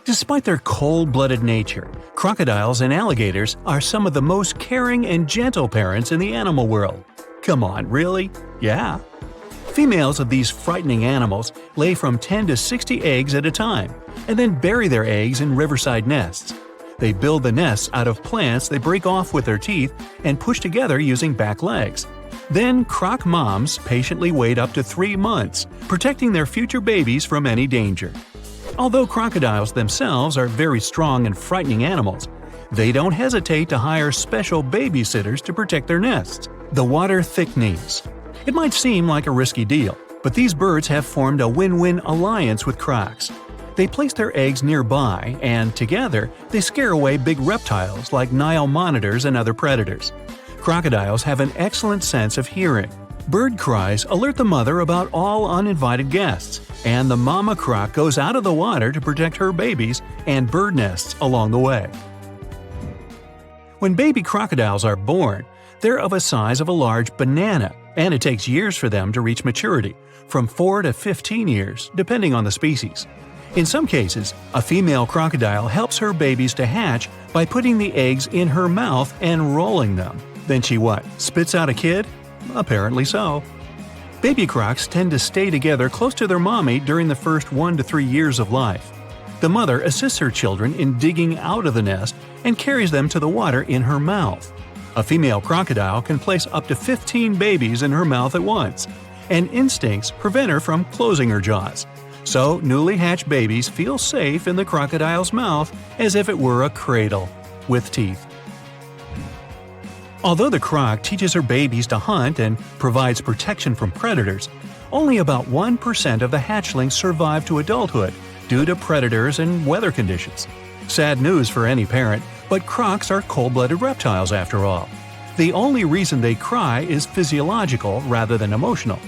Despite their cold-blooded nature, crocodiles and alligators are some of the most caring and gentle parents in the animal world. Come on, really? Yeah. Females of these frightening animals lay from 10 to 60 eggs at a time, and then bury their eggs in riverside nests. They build the nests out of plants they break off with their teeth and push together using back legs. Then croc moms patiently wait up to 3 months, protecting their future babies from any danger. Although crocodiles themselves are very strong and frightening animals, they don't hesitate to hire special babysitters to protect their nests, the water thick-knees. It might seem like a risky deal, but these birds have formed a win-win alliance with crocs. They place their eggs nearby, and together, they scare away big reptiles like Nile monitors and other predators. Crocodiles have an excellent sense of hearing. Bird cries alert the mother about all uninvited guests, and the mama croc goes out of the water to protect her babies and bird nests along the way. When baby crocodiles are born, they're of a size of a large banana, and it takes years for them to reach maturity, from 4 to 15 years, depending on the species. In some cases, a female crocodile helps her babies to hatch by putting the eggs in her mouth and rolling them. Then she spits out a kid? Apparently so. Baby crocs tend to stay together close to their mommy during the first 1 to 3 years of life. The mother assists her children in digging out of the nest and carries them to the water in her mouth. A female crocodile can place up to 15 babies in her mouth at once, and instincts prevent her from closing her jaws. So newly hatched babies feel safe in the crocodile's mouth as if it were a cradle, with teeth. Although the croc teaches her babies to hunt and provides protection from predators, only about 1% of the hatchlings survive to adulthood due to predators and weather conditions. Sad news for any parent, but crocs are cold-blooded reptiles after all. The only reason they cry is physiological rather than emotional.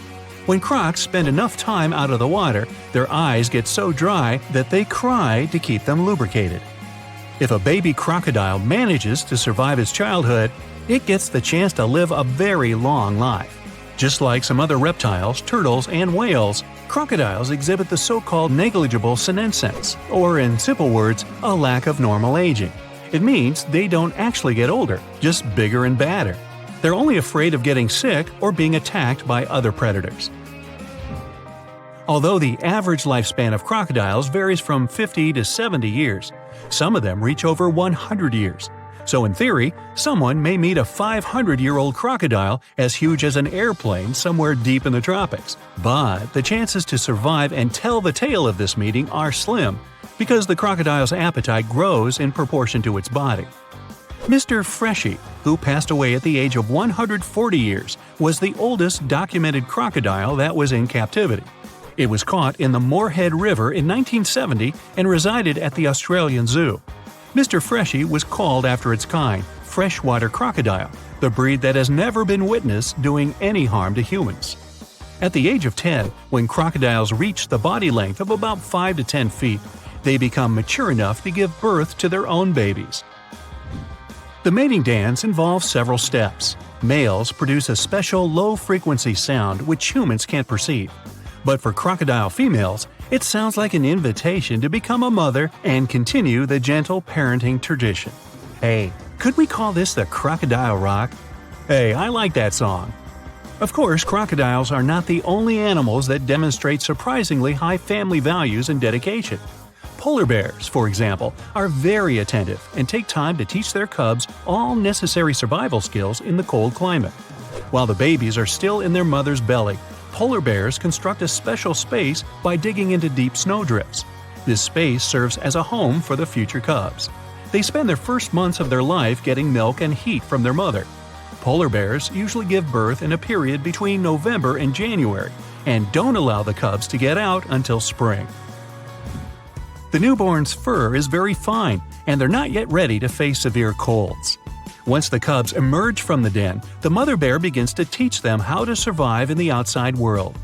When crocs spend enough time out of the water, their eyes get so dry that they cry to keep them lubricated. If a baby crocodile manages to survive its childhood, it gets the chance to live a very long life. Just like some other reptiles, turtles, and whales, crocodiles exhibit the so-called negligible senescence, or in simple words, a lack of normal aging. It means they don't actually get older, just bigger and badder. They're only afraid of getting sick or being attacked by other predators. Although the average lifespan of crocodiles varies from 50 to 70 years, some of them reach over 100 years. So in theory, someone may meet a 500-year-old crocodile as huge as an airplane somewhere deep in the tropics. But the chances to survive and tell the tale of this meeting are slim, because the crocodile's appetite grows in proportion to its body. Mr. Freshie, who passed away at the age of 140 years, was the oldest documented crocodile that was in captivity. It was caught in the Moorhead River in 1970 and resided at the Australian Zoo. Mr. Freshie was called after its kind, freshwater crocodile, the breed that has never been witnessed doing any harm to humans. At the age of 10, when crocodiles reach the body length of about 5 to 10 feet, they become mature enough to give birth to their own babies. The mating dance involves several steps. Males produce a special low-frequency sound which humans can't perceive. But for crocodile females, it sounds like an invitation to become a mother and continue the gentle parenting tradition. Hey, could we call this the crocodile rock? Hey, I like that song. Of course, crocodiles are not the only animals that demonstrate surprisingly high family values and dedication. Polar bears, for example, are very attentive and take time to teach their cubs all necessary survival skills in the cold climate. While the babies are still in their mother's belly, polar bears construct a special space by digging into deep snowdrifts. This space serves as a home for the future cubs. They spend their first months of their life getting milk and heat from their mother. Polar bears usually give birth in a period between November and January and don't allow the cubs to get out until spring. The newborn's fur is very fine, and they're not yet ready to face severe colds. Once the cubs emerge from the den, the mother bear begins to teach them how to survive in the outside world.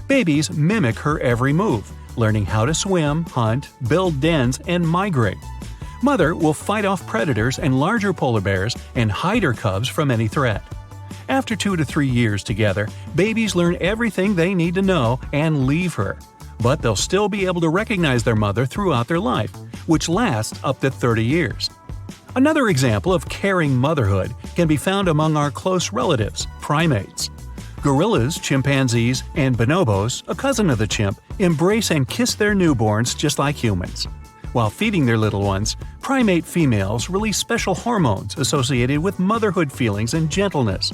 Babies mimic her every move, learning how to swim, hunt, build dens, and migrate. Mother will fight off predators and larger polar bears and hide her cubs from any threat. After 2 to 3 years together, babies learn everything they need to know and leave her. but they'll still be able to recognize their mother throughout their life, which lasts up to 30 years. Another example of caring motherhood can be found among our close relatives, primates. Gorillas, chimpanzees, and bonobos, a cousin of the chimp, embrace and kiss their newborns just like humans. While feeding their little ones, primate females release special hormones associated with motherhood feelings and gentleness.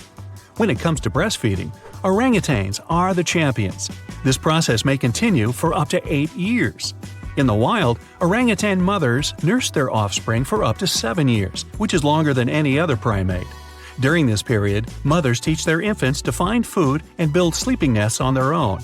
When it comes to breastfeeding, orangutans are the champions. This process may continue for up to 8 years. In the wild, orangutan mothers nurse their offspring for up to 7 years, which is longer than any other primate. During this period, mothers teach their infants to find food and build sleeping nests on their own.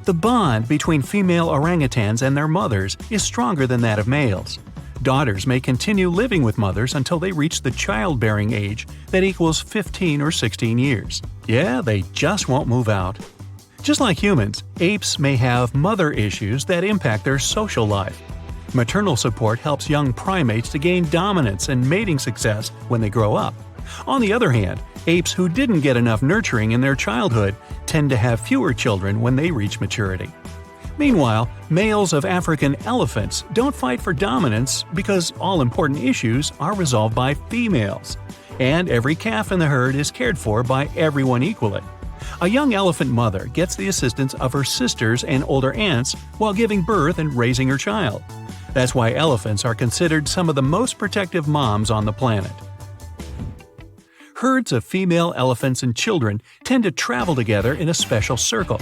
The bond between female orangutans and their mothers is stronger than that of males. Daughters may continue living with mothers until they reach the childbearing age that equals 15 or 16 years. Yeah, they just won't move out. Just like humans, apes may have mother issues that impact their social life. Maternal support helps young primates to gain dominance and mating success when they grow up. On the other hand, apes who didn't get enough nurturing in their childhood tend to have fewer children when they reach maturity. Meanwhile, males of African elephants don't fight for dominance because all important issues are resolved by females. And every calf in the herd is cared for by everyone equally. A young elephant mother gets the assistance of her sisters and older aunts while giving birth and raising her child. That's why elephants are considered some of the most protective moms on the planet. Herds of female elephants and children tend to travel together in a special circle.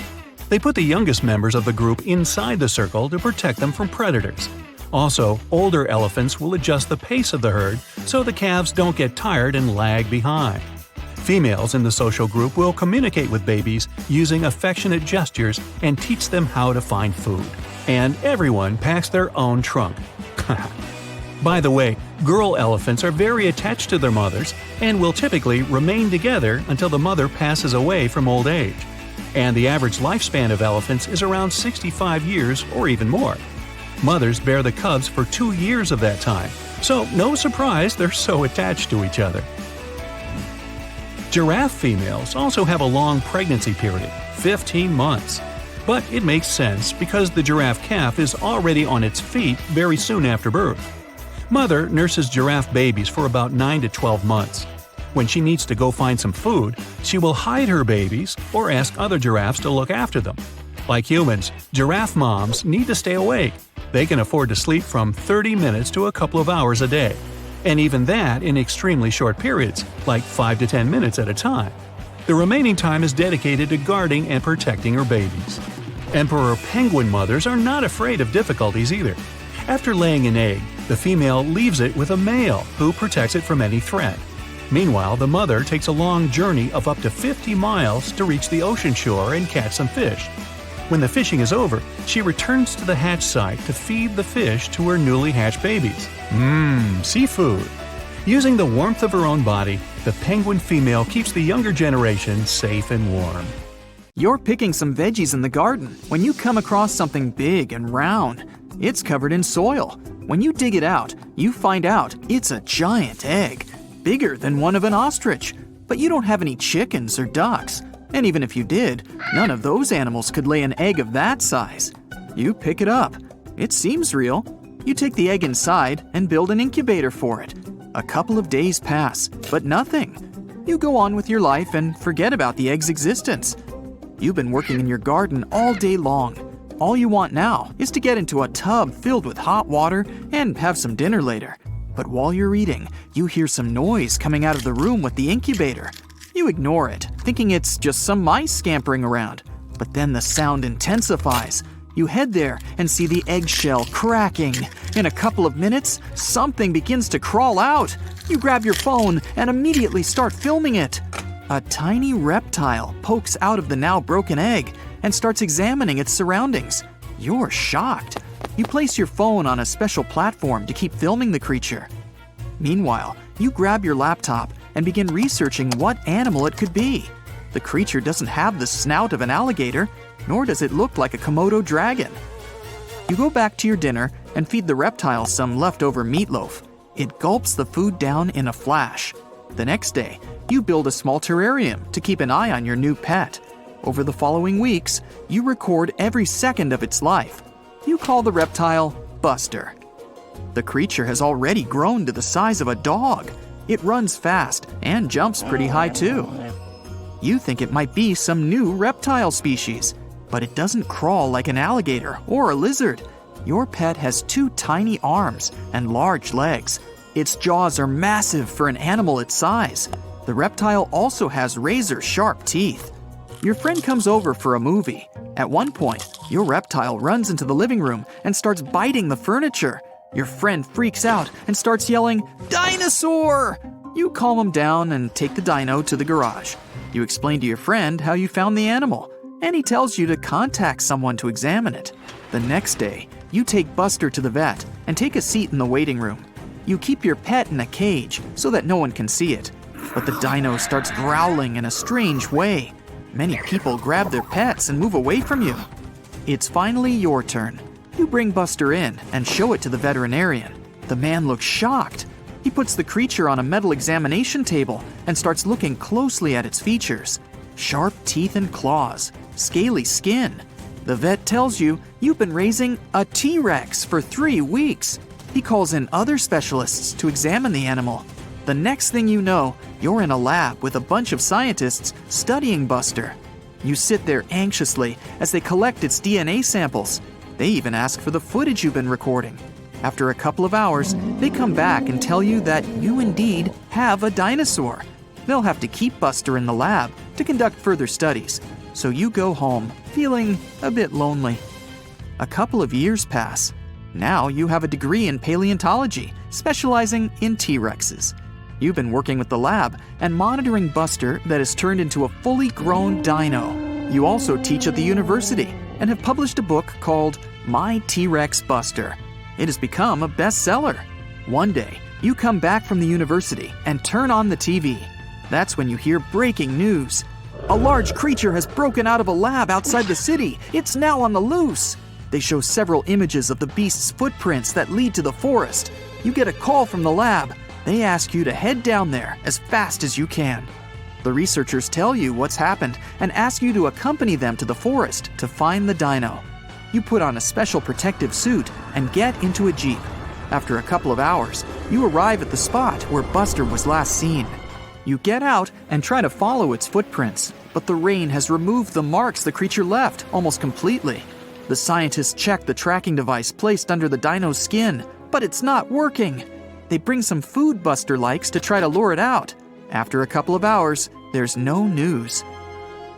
They put the youngest members of the group inside the circle to protect them from predators. Also, older elephants will adjust the pace of the herd so the calves don't get tired and lag behind. Females in the social group will communicate with babies using affectionate gestures and teach them how to find food. And everyone packs their own trunk. By the way, girl elephants are very attached to their mothers and will typically remain together until the mother passes away from old age. And the average lifespan of elephants is around 65 years or even more. Mothers bear the cubs for 2 years of that time, so no surprise they're so attached to each other. Giraffe females also have a long pregnancy period, 15 months. But it makes sense because the giraffe calf is already on its feet very soon after birth. Mother nurses giraffe babies for about 9 to 12 months. When she needs to go find some food, she will hide her babies or ask other giraffes to look after them. Like humans, giraffe moms need to stay awake. They can afford to sleep from 30 minutes to a couple of hours a day. And even that in extremely short periods, like 5 to 10 minutes at a time. The remaining time is dedicated to guarding and protecting her babies. Emperor penguin mothers are not afraid of difficulties either. After laying an egg, the female leaves it with a male who protects it from any threat. Meanwhile, the mother takes a long journey of up to 50 miles to reach the ocean shore and catch some fish. When the fishing is over, she returns to the hatch site to feed the fish to her newly hatched babies. Seafood! Using the warmth of her own body, the penguin female keeps the younger generation safe and warm. You're picking some veggies in the garden when you come across something big and round. It's covered in soil. When you dig it out, you find out it's a giant egg, bigger than one of an ostrich. But you don't have any chickens or ducks. And even if you did, none of those animals could lay an egg of that size. You pick it up. It seems real. You take the egg inside and build an incubator for it. A couple of days pass, but nothing. You go on with your life and forget about the egg's existence. You've been working in your garden all day long. All you want now is to get into a tub filled with hot water and have some dinner later. But while you're eating, you hear some noise coming out of the room with the incubator. You ignore it, thinking it's just some mice scampering around. But then the sound intensifies. You head there and see the eggshell cracking. In a couple of minutes, something begins to crawl out. You grab your phone and immediately start filming it. A tiny reptile pokes out of the now broken egg and starts examining its surroundings. You're shocked. You place your phone on a special platform to keep filming the creature. Meanwhile, you grab your laptop and begin researching what animal it could be. The creature doesn't have the snout of an alligator, nor does it look like a Komodo dragon. You go back to your dinner and feed the reptile some leftover meatloaf. It gulps the food down in a flash. The next day, you build a small terrarium to keep an eye on your new pet. Over the following weeks, you record every second of its life. You call the reptile Buster. The creature has already grown to the size of a dog. It runs fast and jumps pretty high too. You think it might be some new reptile species, but it doesn't crawl like an alligator or a lizard. Your pet has 2 tiny arms and large legs. Its jaws are massive for an animal its size. The reptile also has razor-sharp teeth. Your friend comes over for a movie. At one point, your reptile runs into the living room and starts biting the furniture. Your friend freaks out and starts yelling, "Dinosaur!" You calm him down and take the dino to the garage. You explain to your friend how you found the animal, and he tells you to contact someone to examine it. The next day, you take Buster to the vet and take a seat in the waiting room. You keep your pet in a cage so that no one can see it. But the dino starts growling in a strange way. Many people grab their pets and move away from you. It's finally your turn. You bring Buster in and show it to the veterinarian. The man looks shocked. He puts the creature on a metal examination table and starts looking closely at its features. Sharp teeth and claws, scaly skin. The vet tells you you've been raising a T-Rex for 3 weeks. He calls in other specialists to examine the animal. The next thing you know, you're in a lab with a bunch of scientists studying Buster. You sit there anxiously as they collect its DNA samples. They even ask for the footage you've been recording. After a couple of hours, they come back and tell you that you indeed have a dinosaur. They'll have to keep Buster in the lab to conduct further studies, so you go home feeling a bit lonely. A couple of years pass. Now you have a degree in paleontology, specializing in T-Rexes. You've been working with the lab and monitoring Buster that has turned into a fully grown dino. You also teach at the university and have published a book called My T-Rex Buster. It has become a bestseller. One day, you come back from the university and turn on the TV. That's when you hear breaking news. A large creature has broken out of a lab outside the city. It's now on the loose. They show several images of the beast's footprints that lead to the forest. You get a call from the lab. They ask you to head down there as fast as you can. The researchers tell you what's happened and ask you to accompany them to the forest to find the dino. You put on a special protective suit and get into a jeep. After a couple of hours, you arrive at the spot where Buster was last seen. You get out and try to follow its footprints, but the rain has removed the marks the creature left almost completely. The scientists check the tracking device placed under the dino's skin, but it's not working. They bring some food Buster likes to try to lure it out. After a couple of hours, there's no news.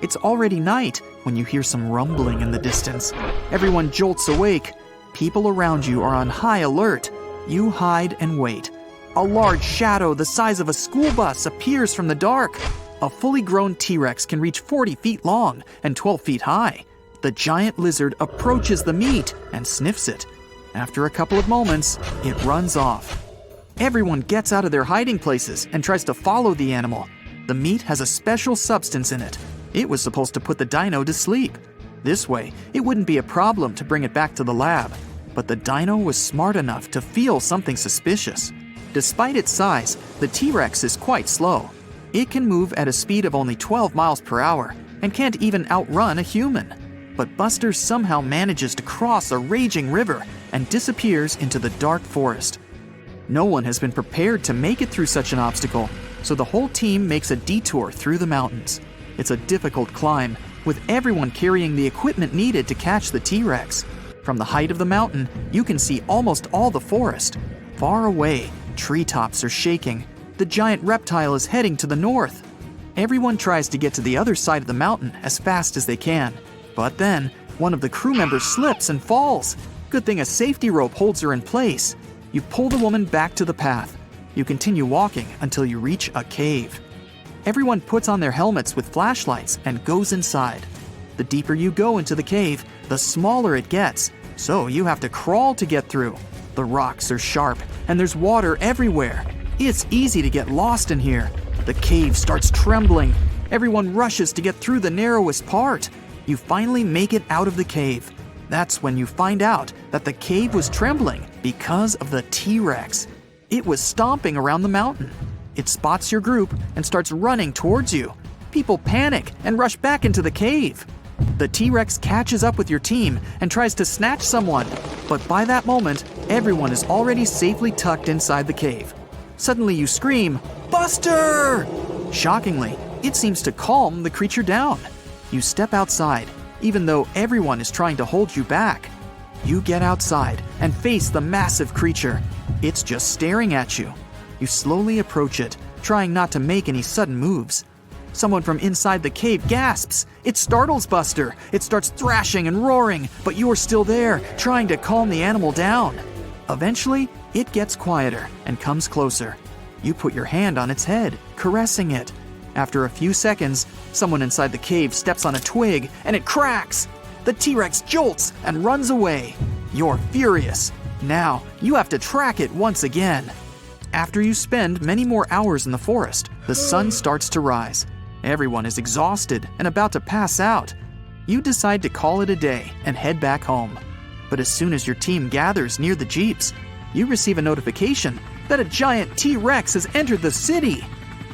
It's already night when you hear some rumbling in the distance. Everyone jolts awake. People around you are on high alert. You hide and wait. A large shadow the size of a school bus appears from the dark. A fully grown T-Rex can reach 40 feet long and 12 feet high. The giant lizard approaches the meat and sniffs it. After a couple of moments, it runs off. Everyone gets out of their hiding places and tries to follow the animal. The meat has a special substance in it. It was supposed to put the dino to sleep. This way, it wouldn't be a problem to bring it back to the lab. But the dino was smart enough to feel something suspicious. Despite its size, the T-Rex is quite slow. It can move at a speed of only 12 miles per hour and can't even outrun a human. But Buster somehow manages to cross a raging river and disappears into the dark forest. No one has been prepared to make it through such an obstacle, so the whole team makes a detour through the mountains. It's a difficult climb, with everyone carrying the equipment needed to catch the T-Rex. From the height of the mountain, you can see almost all the forest. Far away, treetops are shaking. The giant reptile is heading to the north. Everyone tries to get to the other side of the mountain as fast as they can. But then, one of the crew members slips and falls. Good thing a safety rope holds her in place. You pull the woman back to the path. You continue walking until you reach a cave. Everyone puts on their helmets with flashlights and goes inside. The deeper you go into the cave, the smaller it gets, so you have to crawl to get through. The rocks are sharp, and there's water everywhere. It's easy to get lost in here. The cave starts trembling. Everyone rushes to get through the narrowest part. You finally make it out of the cave. That's when you find out that the cave was trembling because of the T-Rex. It was stomping around the mountain. It spots your group and starts running towards you. People panic and rush back into the cave. The T-Rex catches up with your team and tries to snatch someone, but by that moment, everyone is already safely tucked inside the cave. Suddenly you scream, "Buster!" Shockingly, it seems to calm the creature down. You step outside, even though everyone is trying to hold you back. You get outside and face the massive creature. It's just staring at you. You slowly approach it, trying not to make any sudden moves. Someone from inside the cave gasps. It startles Buster. It starts thrashing and roaring, but you are still there, trying to calm the animal down. Eventually, it gets quieter and comes closer. You put your hand on its head, caressing it. After a few seconds, someone inside the cave steps on a twig and it cracks. The T-Rex jolts and runs away. You're furious. Now, you have to track it once again. After you spend many more hours in the forest, the sun starts to rise. Everyone is exhausted and about to pass out. You decide to call it a day and head back home. But as soon as your team gathers near the jeeps, you receive a notification that a giant T-Rex has entered the city.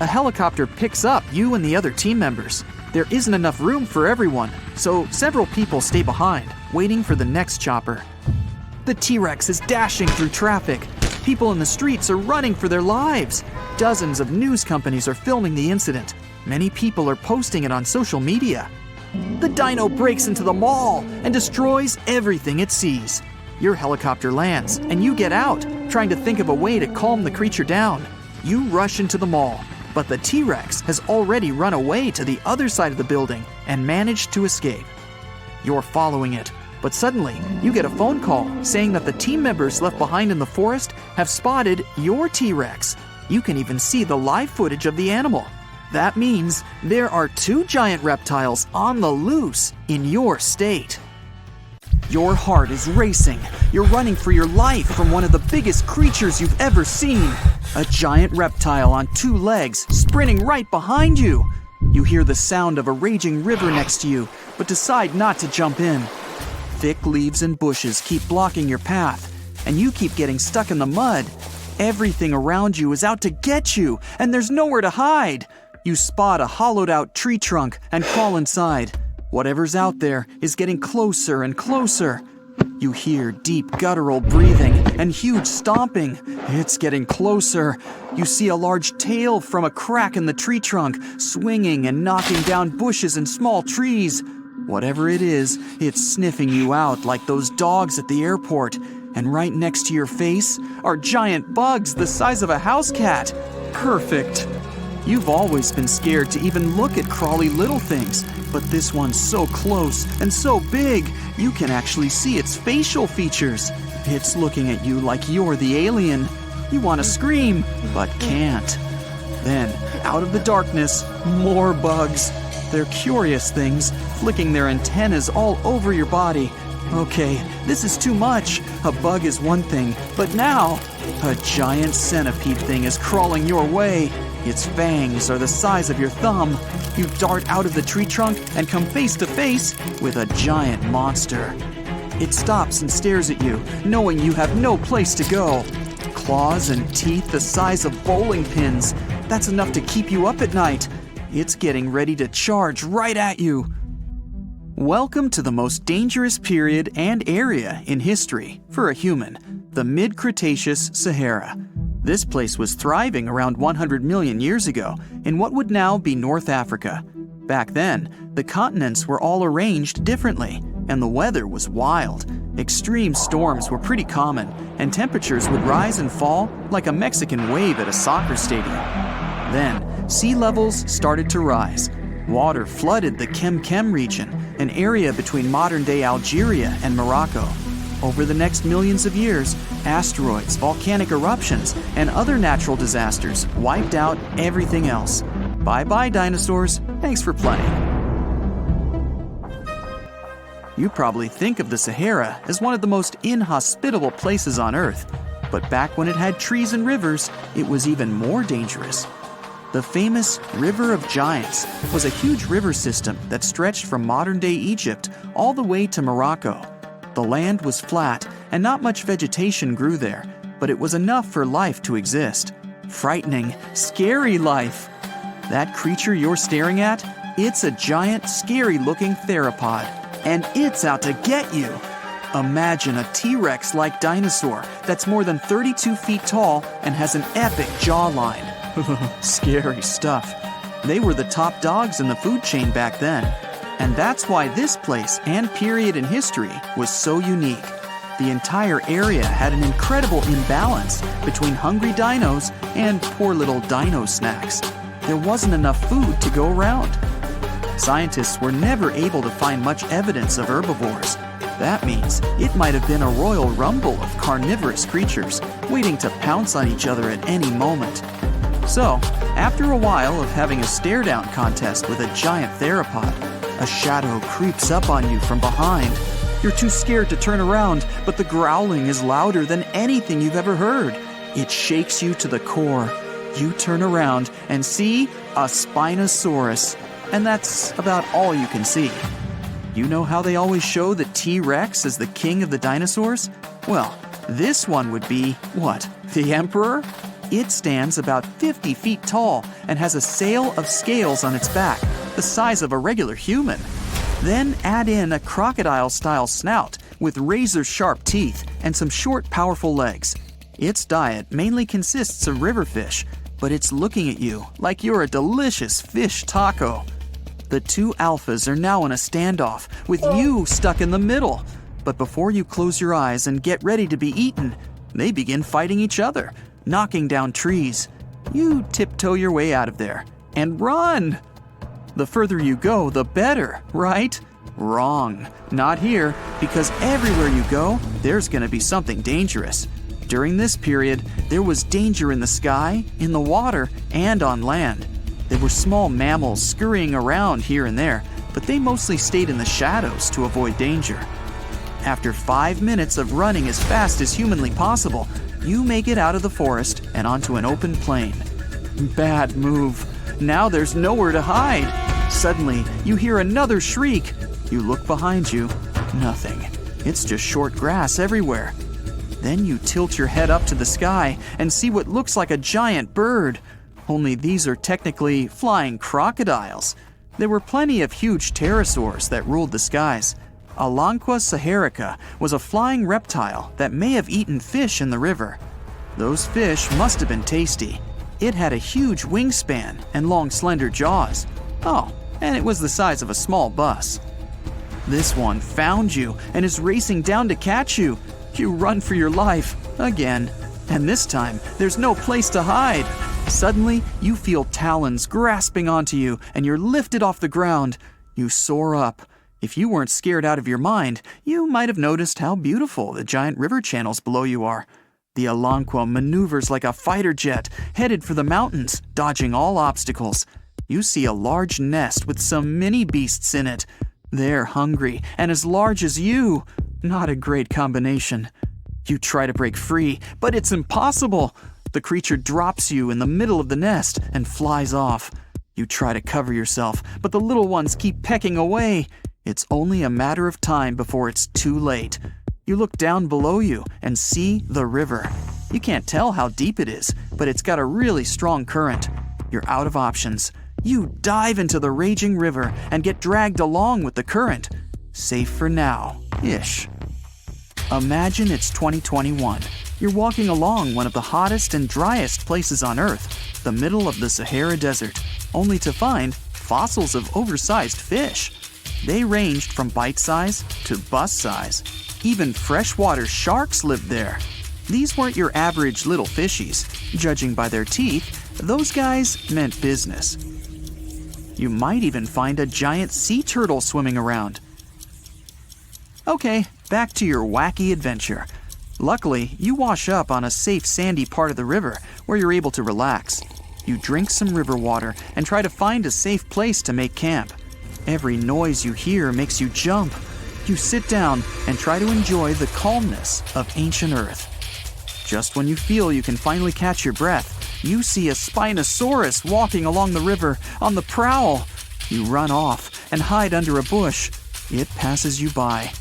A helicopter picks up you and the other team members. There isn't enough room for everyone, so several people stay behind, waiting for the next chopper. The T-Rex is dashing through traffic. People in the streets are running for their lives. Dozens of news companies are filming the incident. Many people are posting it on social media. The dino breaks into the mall and destroys everything it sees. Your helicopter lands and you get out, trying to think of a way to calm the creature down. You rush into the mall, but the T-Rex has already run away to the other side of the building and managed to escape. You're following it, but suddenly you get a phone call saying that the team members left behind in the forest have spotted your T-Rex. You can even see the live footage of the animal. That means there are 2 giant reptiles on the loose in your state. Your heart is racing. You're running for your life from one of the biggest creatures you've ever seen. A giant reptile on 2 legs sprinting right behind you. You hear the sound of a raging river next to you, but decide not to jump in. Thick leaves and bushes keep blocking your path, and you keep getting stuck in the mud. Everything around you is out to get you, and there's nowhere to hide. You spot a hollowed-out tree trunk and crawl inside. Whatever's out there is getting closer and closer. You hear deep guttural breathing and huge stomping. It's getting closer. You see a large tail from a crack in the tree trunk, swinging and knocking down bushes and small trees. Whatever it is, it's sniffing you out like those dogs at the airport. And right next to your face are giant bugs the size of a house cat. Perfect. You've always been scared to even look at crawly little things, but this one's so close and so big, you can actually see its facial features. It's looking at you like you're the alien. You want to scream, but can't. Then, out of the darkness, more bugs. They're curious things, flicking their antennas all over your body. Okay, this is too much. A bug is one thing, but now, a giant centipede thing is crawling your way. Its fangs are the size of your thumb. You dart out of the tree trunk and come face to face with a giant monster. It stops and stares at you, knowing you have no place to go. Claws and teeth the size of bowling pins. That's enough to keep you up at night. It's getting ready to charge right at you. Welcome to the most dangerous period and area in history for a human, the mid-Cretaceous Sahara. This place was thriving around 100 million years ago in what would now be North Africa. Back then, the continents were all arranged differently, and the weather was wild. Extreme storms were pretty common, and temperatures would rise and fall like a Mexican wave at a soccer stadium. Then, sea levels started to rise. Water flooded the Kem region, an area between modern-day Algeria and Morocco. Over the next millions of years, asteroids, volcanic eruptions, and other natural disasters wiped out everything else. Bye-bye, dinosaurs. Thanks for playing. You probably think of the Sahara as one of the most inhospitable places on Earth, but back when it had trees and rivers, it was even more dangerous. The famous River of Giants was a huge river system that stretched from modern-day Egypt all the way to Morocco. The land was flat and not much vegetation grew there, but it was enough for life to exist. Frightening, scary life. That creature you're staring at It's a giant, scary-looking theropod, and it's out to get you. Imagine a T-Rex-like dinosaur that's more than 32 feet tall and has an epic jawline. Scary stuff. They were the top dogs in the food chain back then. And that's why this place and period in history was so unique. The entire area had an incredible imbalance between hungry dinos and poor little dino snacks. There wasn't enough food to go around. Scientists were never able to find much evidence of herbivores. That means it might have been a royal rumble of carnivorous creatures waiting to pounce on each other at any moment. So, after a while of having a stare-down contest with a giant theropod, a shadow creeps up on you from behind. You're too scared to turn around, but the growling is louder than anything you've ever heard. It shakes you to the core. You turn around and see a Spinosaurus, and that's about all you can see. You know how they always show the T-Rex as the king of the dinosaurs? Well, this one would be, what, the emperor? It stands about 50 feet tall and has a sail of scales on its back, the size of a regular human. Then add in a crocodile-style snout with razor-sharp teeth and some short, powerful legs. Its diet mainly consists of river fish, but it's looking at you like you're a delicious fish taco. The two alphas are now in a standoff, with you stuck in the middle. But before you close your eyes and get ready to be eaten, they begin fighting each other, knocking down trees. You tiptoe your way out of there and run. The further you go, the better, right? Wrong. Not here, because everywhere you go, there's going to be something dangerous. During this period, there was danger in the sky, in the water, and on land. There were small mammals scurrying around here and there, but they mostly stayed in the shadows to avoid danger. After 5 minutes of running as fast as humanly possible, you make it out of the forest and onto an open plain. Bad move. Now there's nowhere to hide. Suddenly, you hear another shriek. You look behind you. Nothing. It's just short grass everywhere. Then you tilt your head up to the sky and see what looks like a giant bird. Only these are technically flying crocodiles. There were plenty of huge pterosaurs that ruled the skies. Alanqua saharica was a flying reptile that may have eaten fish in the river. Those fish must have been tasty. It had a huge wingspan and long, slender jaws. Oh, and it was the size of a small bus. This one found you and is racing down to catch you. You run for your life, again. And this time, there's no place to hide. Suddenly, you feel talons grasping onto you and you're lifted off the ground. You soar up. If you weren't scared out of your mind, you might have noticed how beautiful the giant river channels below you are. The Alanqua maneuvers like a fighter jet, headed for the mountains, dodging all obstacles. You see a large nest with some mini beasts in it. They're hungry and as large as you. Not a great combination. You try to break free, but it's impossible. The creature drops you in the middle of the nest and flies off. You try to cover yourself, but the little ones keep pecking away. It's only a matter of time before it's too late. You look down below you and see the river. You can't tell how deep it is, but it's got a really strong current. You're out of options. You dive into the raging river and get dragged along with the current. Safe for now-ish. Imagine it's 2021. You're walking along one of the hottest and driest places on Earth, the middle of the Sahara Desert, only to find fossils of oversized fish. They ranged from bite size to bus size. Even freshwater sharks lived there. These weren't your average little fishies. Judging by their teeth, those guys meant business. You might even find a giant sea turtle swimming around. Okay, back to your wacky adventure. Luckily, you wash up on a safe sandy part of the river where you're able to relax. You drink some river water and try to find a safe place to make camp. Every noise you hear makes you jump. You sit down and try to enjoy the calmness of ancient Earth. Just when you feel you can finally catch your breath, you see a Spinosaurus walking along the river on the prowl. You run off and hide under a bush. It passes you by.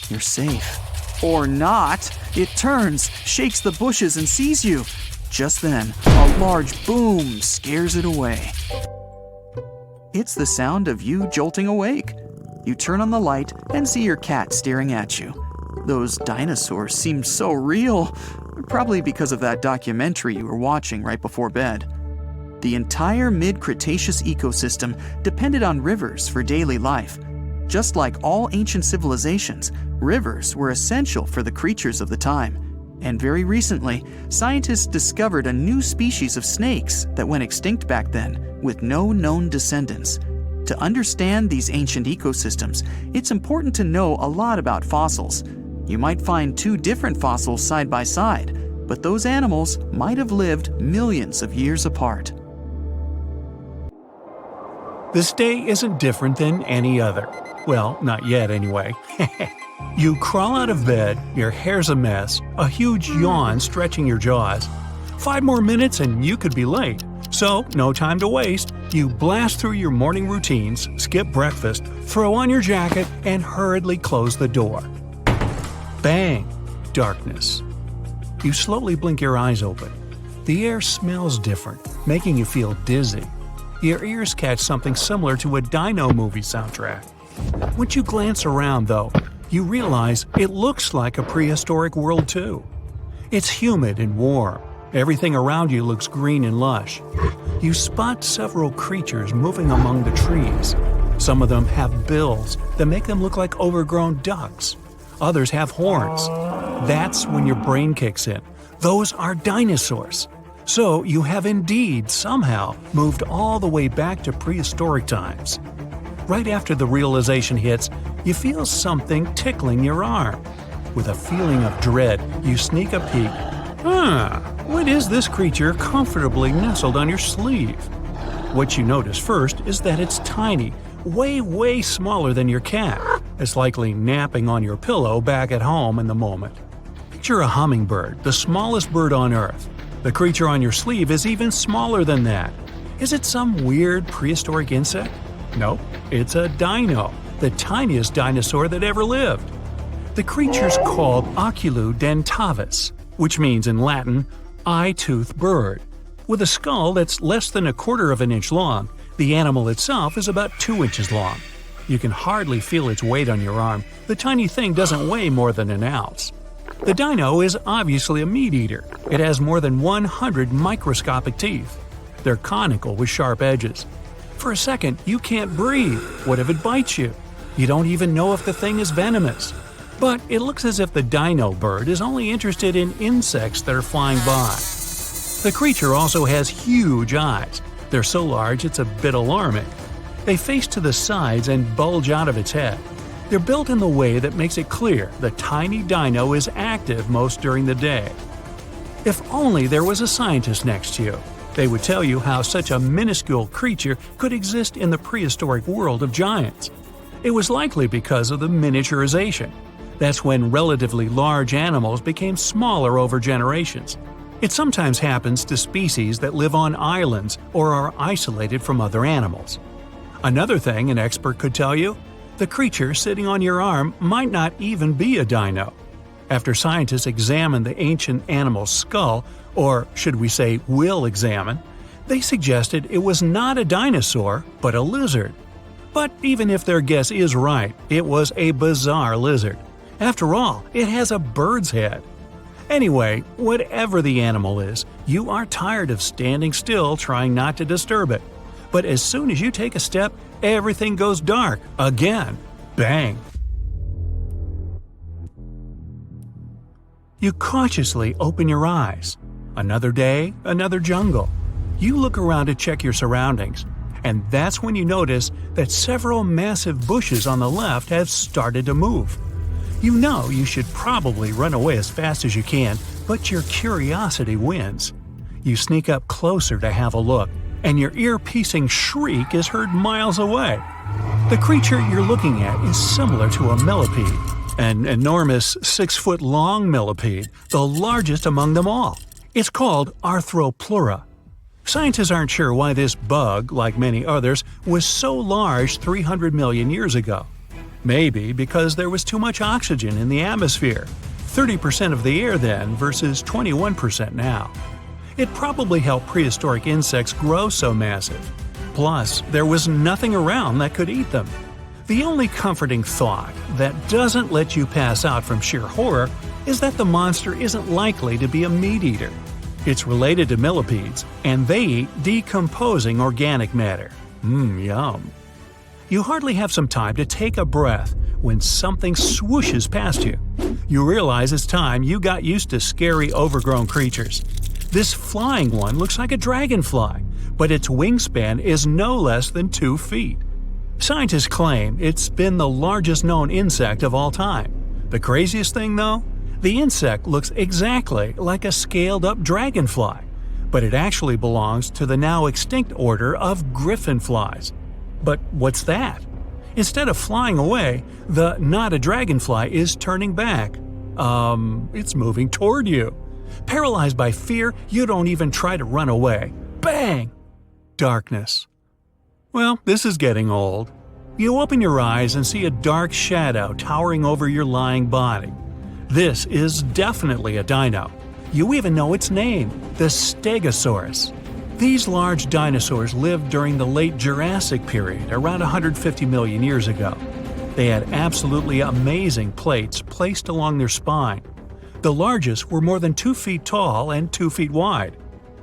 You're safe. Or not. It turns, shakes the bushes, and sees you. Just then, a large boom scares it away. It's the sound of you jolting awake. You turn on the light and see your cat staring at you. Those dinosaurs seem so real, probably because of that documentary you were watching right before bed. The entire mid-Cretaceous ecosystem depended on rivers for daily life. Just like all ancient civilizations, rivers were essential for the creatures of the time. And very recently, scientists discovered a new species of snakes that went extinct back then, with no known descendants. To understand these ancient ecosystems, it's important to know a lot about fossils. You might find two different fossils side by side, but those animals might have lived millions of years apart. This day isn't different than any other. Well, not yet anyway. You crawl out of bed, your hair's a mess, a huge yawn stretching your jaws. 5 more minutes and you could be late. So, no time to waste. You blast through your morning routines, skip breakfast, throw on your jacket, and hurriedly close the door. Bang! Darkness. You slowly blink your eyes open. The air smells different, making you feel dizzy. Your ears catch something similar to a dino movie soundtrack. Once you glance around, though, you realize it looks like a prehistoric world too. It's humid and warm. Everything around you looks green and lush. You spot several creatures moving among the trees. Some of them have bills that make them look like overgrown ducks. Others have horns. That's when your brain kicks in. Those are dinosaurs. So you have indeed somehow moved all the way back to prehistoric times. Right after the realization hits, you feel something tickling your arm. With a feeling of dread, you sneak a peek. What is this creature comfortably nestled on your sleeve? What you notice first is that it's tiny, way smaller than your cat. It's likely napping on your pillow back at home in the moment. Picture a hummingbird, the smallest bird on Earth. The creature on your sleeve is even smaller than that. Is it some weird prehistoric insect? Nope, it's a dino, the tiniest dinosaur that ever lived. The creature's called oculodentavis, which means in Latin, eye-toothed bird. With a skull that's less than 1/4 of an inch long, the animal itself is about 2 inches long. You can hardly feel its weight on your arm. The tiny thing doesn't weigh more than an ounce. The dino is obviously a meat eater. It has more than 100 microscopic teeth. They're conical with sharp edges. For a second, you can't breathe. What if it bites you? You don't even know if the thing is venomous. But it looks as if the dino bird is only interested in insects that are flying by. The creature also has huge eyes. They're so large it's a bit alarming. They face to the sides and bulge out of its head. They're built in the way that makes it clear the tiny dino is active most during the day. If only there was a scientist next to you. They would tell you how such a minuscule creature could exist in the prehistoric world of giants. It was likely because of the miniaturization. That's when relatively large animals became smaller over generations. It sometimes happens to species that live on islands or are isolated from other animals. Another thing an expert could tell you, the creature sitting on your arm might not even be a dino. After scientists examined the ancient animal's skull, or should we say will examine, they suggested it was not a dinosaur, but a lizard. But even if their guess is right, it was a bizarre lizard. After all, it has a bird's head. Anyway, whatever the animal is, you are tired of standing still trying not to disturb it. But as soon as you take a step, everything goes dark again. Bang! You cautiously open your eyes. Another day, another jungle. You look around to check your surroundings, and that's when you notice that several massive bushes on the left have started to move. You know you should probably run away as fast as you can, but your curiosity wins. You sneak up closer to have a look, and your ear-piercing shriek is heard miles away. The creature you're looking at is similar to a millipede, an enormous 6-foot-long millipede, the largest among them all. It's called Arthropleura. Scientists aren't sure why this bug, like many others, was so large 300 million years ago. Maybe because there was too much oxygen in the atmosphere, 30% of the air then versus 21% now. It probably helped prehistoric insects grow so massive. Plus, there was nothing around that could eat them. The only comforting thought that doesn't let you pass out from sheer horror is that the monster isn't likely to be a meat-eater. It's related to millipedes, and they eat decomposing organic matter. Yum. You hardly have some time to take a breath when something swooshes past you. You realize it's time you got used to scary overgrown creatures. This flying one looks like a dragonfly, but its wingspan is no less than 2 feet. Scientists claim it's been the largest known insect of all time. The craziest thing, though? The insect looks exactly like a scaled-up dragonfly, but it actually belongs to the now extinct order of griffin flies. But what's that? Instead of flying away, the not-a-dragonfly is turning back. It's moving toward you. Paralyzed by fear, you don't even try to run away. Bang! Darkness. Well, this is getting old. You open your eyes and see a dark shadow towering over your lying body. This is definitely a dino. You even know its name, the Stegosaurus. These large dinosaurs lived during the late Jurassic period, around 150 million years ago. They had absolutely amazing plates placed along their spine. The largest were more than 2 feet tall and 2 feet wide.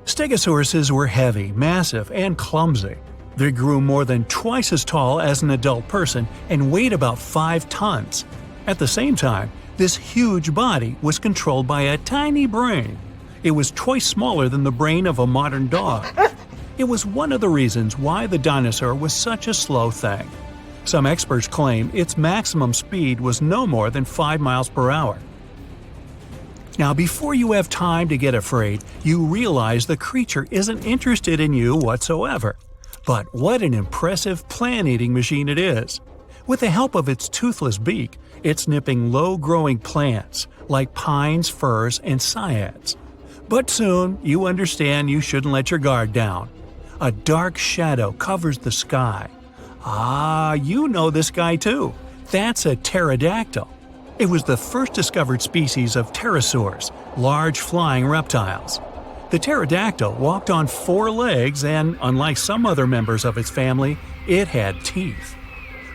Stegosauruses were heavy, massive, and clumsy. They grew more than twice as tall as an adult person and weighed about 5 tons. At the same time, this huge body was controlled by a tiny brain. It was twice smaller than the brain of a modern dog. It was one of the reasons why the dinosaur was such a slow thing. Some experts claim its maximum speed was no more than 5 miles per hour. Now, before you have time to get afraid, you realize the creature isn't interested in you whatsoever. But what an impressive plant-eating machine it is! With the help of its toothless beak, it's nipping low-growing plants like pines, firs, and cycads. But soon, you understand you shouldn't let your guard down. A dark shadow covers the sky. You know this guy too. That's a pterodactyl. It was the first discovered species of pterosaurs, large flying reptiles. The pterodactyl walked on 4 legs and, unlike some other members of its family, it had teeth.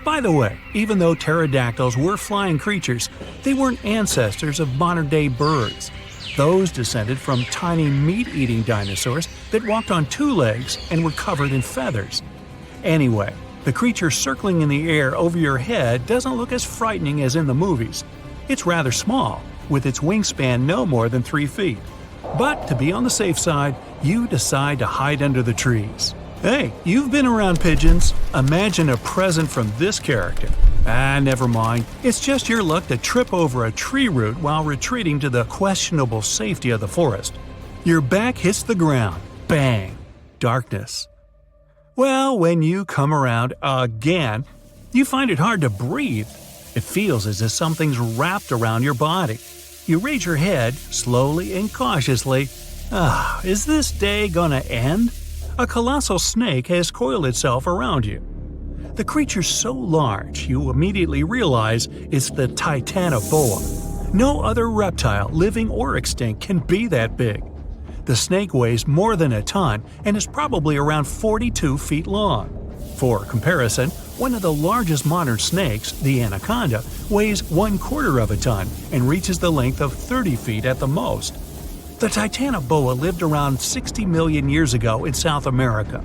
By the way, even though pterodactyls were flying creatures, they weren't ancestors of modern-day birds. Those descended from tiny meat-eating dinosaurs that walked on 2 legs and were covered in feathers. Anyway, the creature circling in the air over your head doesn't look as frightening as in the movies. It's rather small, with its wingspan no more than 3 feet. But to be on the safe side, you decide to hide under the trees. Hey, you've been around pigeons. Imagine a present from this character. Never mind. It's just your luck to trip over a tree root while retreating to the questionable safety of the forest. Your back hits the ground. Bang! Darkness. Well, when you come around again, you find it hard to breathe. It feels as if something's wrapped around your body. You raise your head, slowly and cautiously. Is this day gonna end? A colossal snake has coiled itself around you. The creature's so large, you immediately realize it's the titanoboa. No other reptile, living or extinct, can be that big. The snake weighs more than a ton and is probably around 42 feet long. For comparison, one of the largest modern snakes, the anaconda, weighs 1/4 of a ton and reaches the length of 30 feet at the most. The titanoboa lived around 60 million years ago in South America.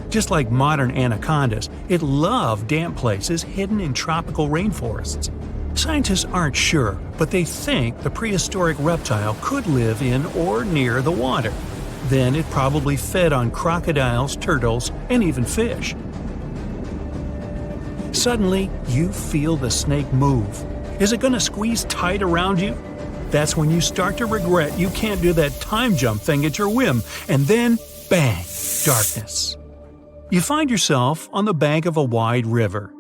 Just like modern anacondas, it loved damp places hidden in tropical rainforests. Scientists aren't sure, but they think the prehistoric reptile could live in or near the water. Then it probably fed on crocodiles, turtles, and even fish. Suddenly, you feel the snake move. Is it going to squeeze tight around you? That's when you start to regret you can't do that time jump thing at your whim, and then, bang, darkness. You find yourself on the bank of a wide river.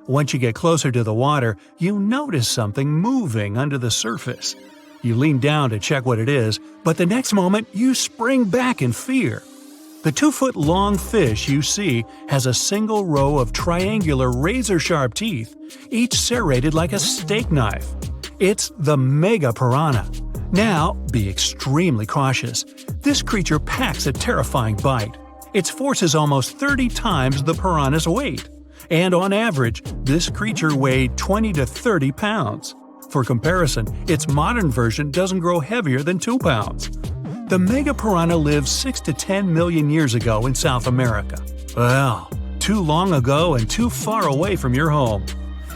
Once you get closer to the water, you notice something moving under the surface. You lean down to check what it is, but the next moment you spring back in fear. The 2-foot-long fish you see has a single row of triangular razor-sharp teeth, each serrated like a steak knife. It's the mega piranha. Now, be extremely cautious. This creature packs a terrifying bite. Its force is almost 30 times the piranha's weight. And on average, this creature weighed 20 to 30 pounds. For comparison, its modern version doesn't grow heavier than 2 pounds. The mega piranha lived 6 to 10 million years ago in South America. Well, too long ago and too far away from your home.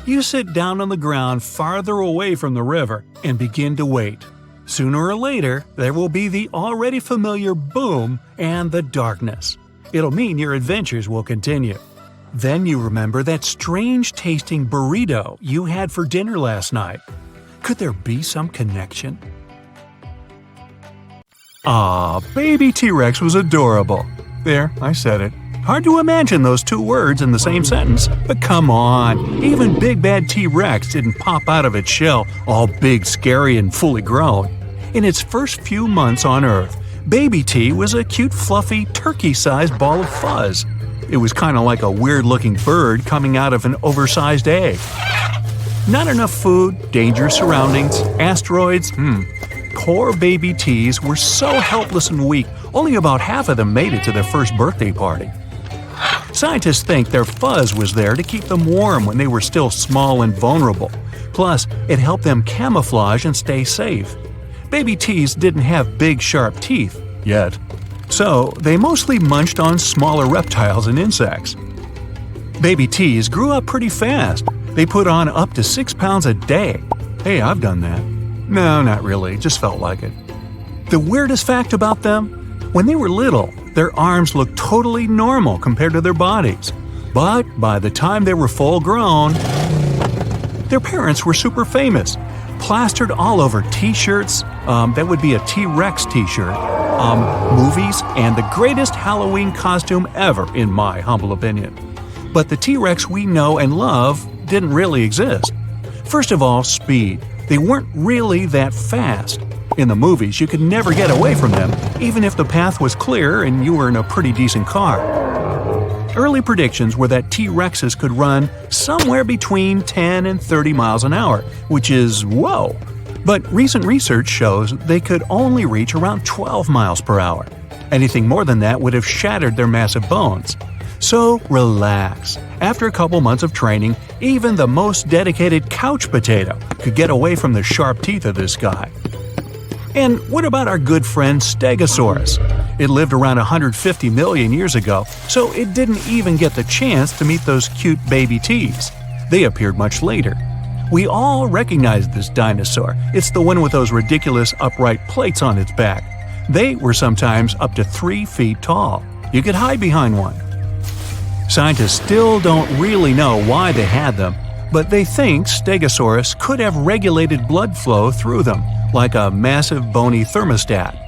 You sit down on the ground farther away from the river and begin to wait. Sooner or later, there will be the already familiar boom and the darkness. It'll mean your adventures will continue. Then you remember that strange-tasting burrito you had for dinner last night. Could there be some connection? Baby T-Rex was adorable. There, I said it. Hard to imagine those two words in the same sentence, but come on, even Big Bad T-Rex didn't pop out of its shell all big, scary, and fully grown. In its first few months on Earth, Baby T was a cute, fluffy, turkey-sized ball of fuzz. It was kind of like a weird-looking bird coming out of an oversized egg. Not enough food, dangerous surroundings, asteroids, Poor baby T's were so helpless and weak, only about half of them made it to their first birthday party. Scientists think their fuzz was there to keep them warm when they were still small and vulnerable. Plus, it helped them camouflage and stay safe. Baby T's didn't have big, sharp teeth yet, so they mostly munched on smaller reptiles and insects. Baby T's grew up pretty fast. They put on up to 6 pounds a day. Hey, I've done that. No, not really, just felt like it. The weirdest fact about them? When they were little, their arms looked totally normal compared to their bodies. But by the time they were full grown, their parents were super famous. Plastered all over t-shirts, that would be a T-Rex t-shirt, movies, and the greatest Halloween costume ever, in my humble opinion. But the T-Rex we know and love didn't really exist. First of all, speed. They weren't really that fast. In the movies, you could never get away from them, even if the path was clear and you were in a pretty decent car. Early predictions were that T-Rexes could run somewhere between 10 and 30 miles an hour, which is whoa. But recent research shows they could only reach around 12 miles per hour. Anything more than that would have shattered their massive bones. So relax. After a couple months of training, even the most dedicated couch potato could get away from the sharp teeth of this guy. And what about our good friend Stegosaurus? It lived around 150 million years ago, so it didn't even get the chance to meet those cute baby T's. They appeared much later. We all recognize this dinosaur. It's the one with those ridiculous upright plates on its back. They were sometimes up to 3 feet tall. You could hide behind one. Scientists still don't really know why they had them, but they think Stegosaurus could have regulated blood flow through them, like a massive bony thermostat.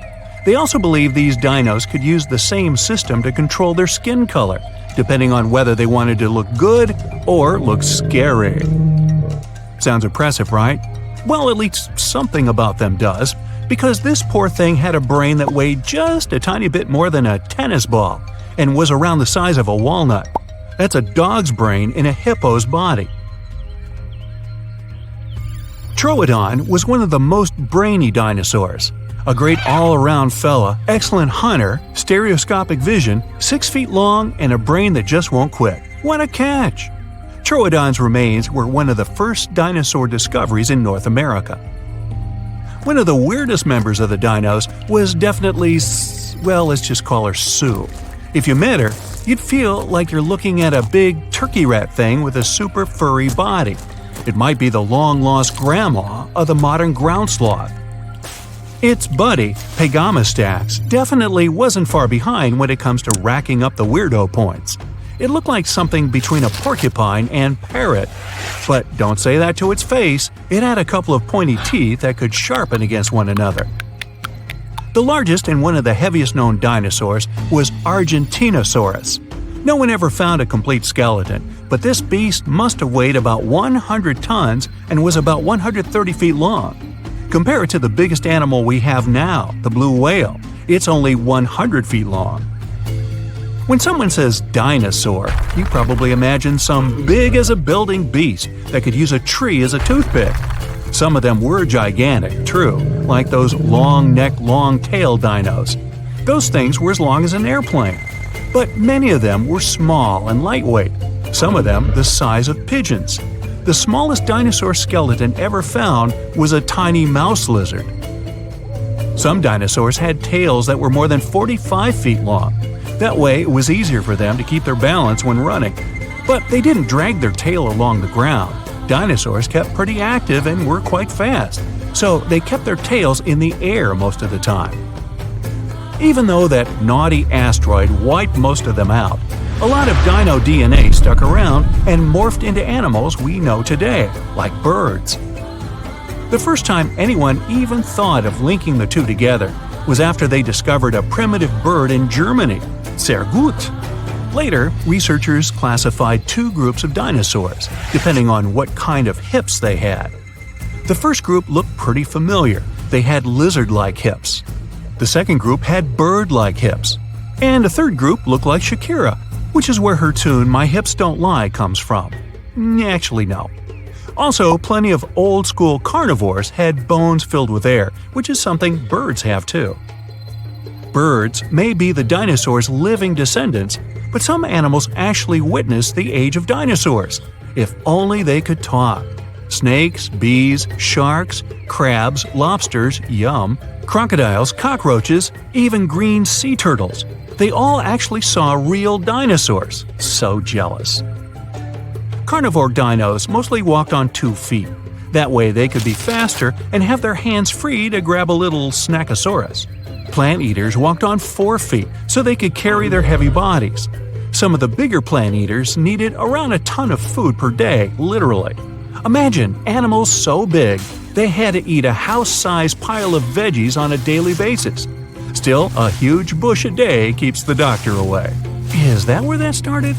They also believe these dinos could use the same system to control their skin color, depending on whether they wanted to look good or look scary. Sounds impressive, right? Well, at least something about them does, because this poor thing had a brain that weighed just a tiny bit more than a tennis ball and was around the size of a walnut. That's a dog's brain in a hippo's body. Troodon was one of the most brainy dinosaurs. A great all-around fella, excellent hunter, stereoscopic vision, 6 feet long, and a brain that just won't quit. What a catch! Troodon's remains were one of the first dinosaur discoveries in North America. One of the weirdest members of the dinos was definitely, well, let's just call her Sue. If you met her, you'd feel like you're looking at a big turkey rat thing with a super furry body. It might be the long-lost grandma of the modern ground sloth. Its buddy, Pegamastax, definitely wasn't far behind when it comes to racking up the weirdo points. It looked like something between a porcupine and parrot. But don't say that to its face, it had a couple of pointy teeth that could sharpen against one another. The largest and one of the heaviest known dinosaurs was Argentinosaurus. No one ever found a complete skeleton, but this beast must have weighed about 100 tons and was about 130 feet long. Compare it to the biggest animal we have now, the blue whale. It's only 100 feet long. When someone says dinosaur, you probably imagine some big-as-a-building beast that could use a tree as a toothpick. Some of them were gigantic, true, like those long-neck, long-tail dinos. Those things were as long as an airplane. But many of them were small and lightweight, some of them the size of pigeons. The smallest dinosaur skeleton ever found was a tiny mouse lizard. Some dinosaurs had tails that were more than 45 feet long. That way, it was easier for them to keep their balance when running. But they didn't drag their tail along the ground. Dinosaurs kept pretty active and were quite fast, so they kept their tails in the air most of the time. Even though that naughty asteroid wiped most of them out, a lot of dino DNA stuck around and morphed into animals we know today, like birds. The first time anyone even thought of linking the two together was after they discovered a primitive bird in Germany, sehr gut. Later, researchers classified two groups of dinosaurs, depending on what kind of hips they had. The first group looked pretty familiar. They had lizard-like hips. The second group had bird-like hips. And a third group looked like Shakira, which is where her tune My Hips Don't Lie comes from. Actually, no. Also, plenty of old-school carnivores had bones filled with air, which is something birds have too. Birds may be the dinosaurs' living descendants, but some animals actually witnessed the age of dinosaurs. If only they could talk. Snakes, bees, sharks, crabs, lobsters, yum, crocodiles, cockroaches, even green sea turtles. They all actually saw real dinosaurs. So jealous. Carnivore dinos mostly walked on 2 feet. That way they could be faster and have their hands free to grab a little snackosaurus. Plant eaters walked on 4 feet so they could carry their heavy bodies. Some of the bigger plant eaters needed around a ton of food per day, literally. Imagine animals so big they had to eat a house-sized pile of veggies on a daily basis. Still, a huge bush a day keeps the doctor away. Is that where that started?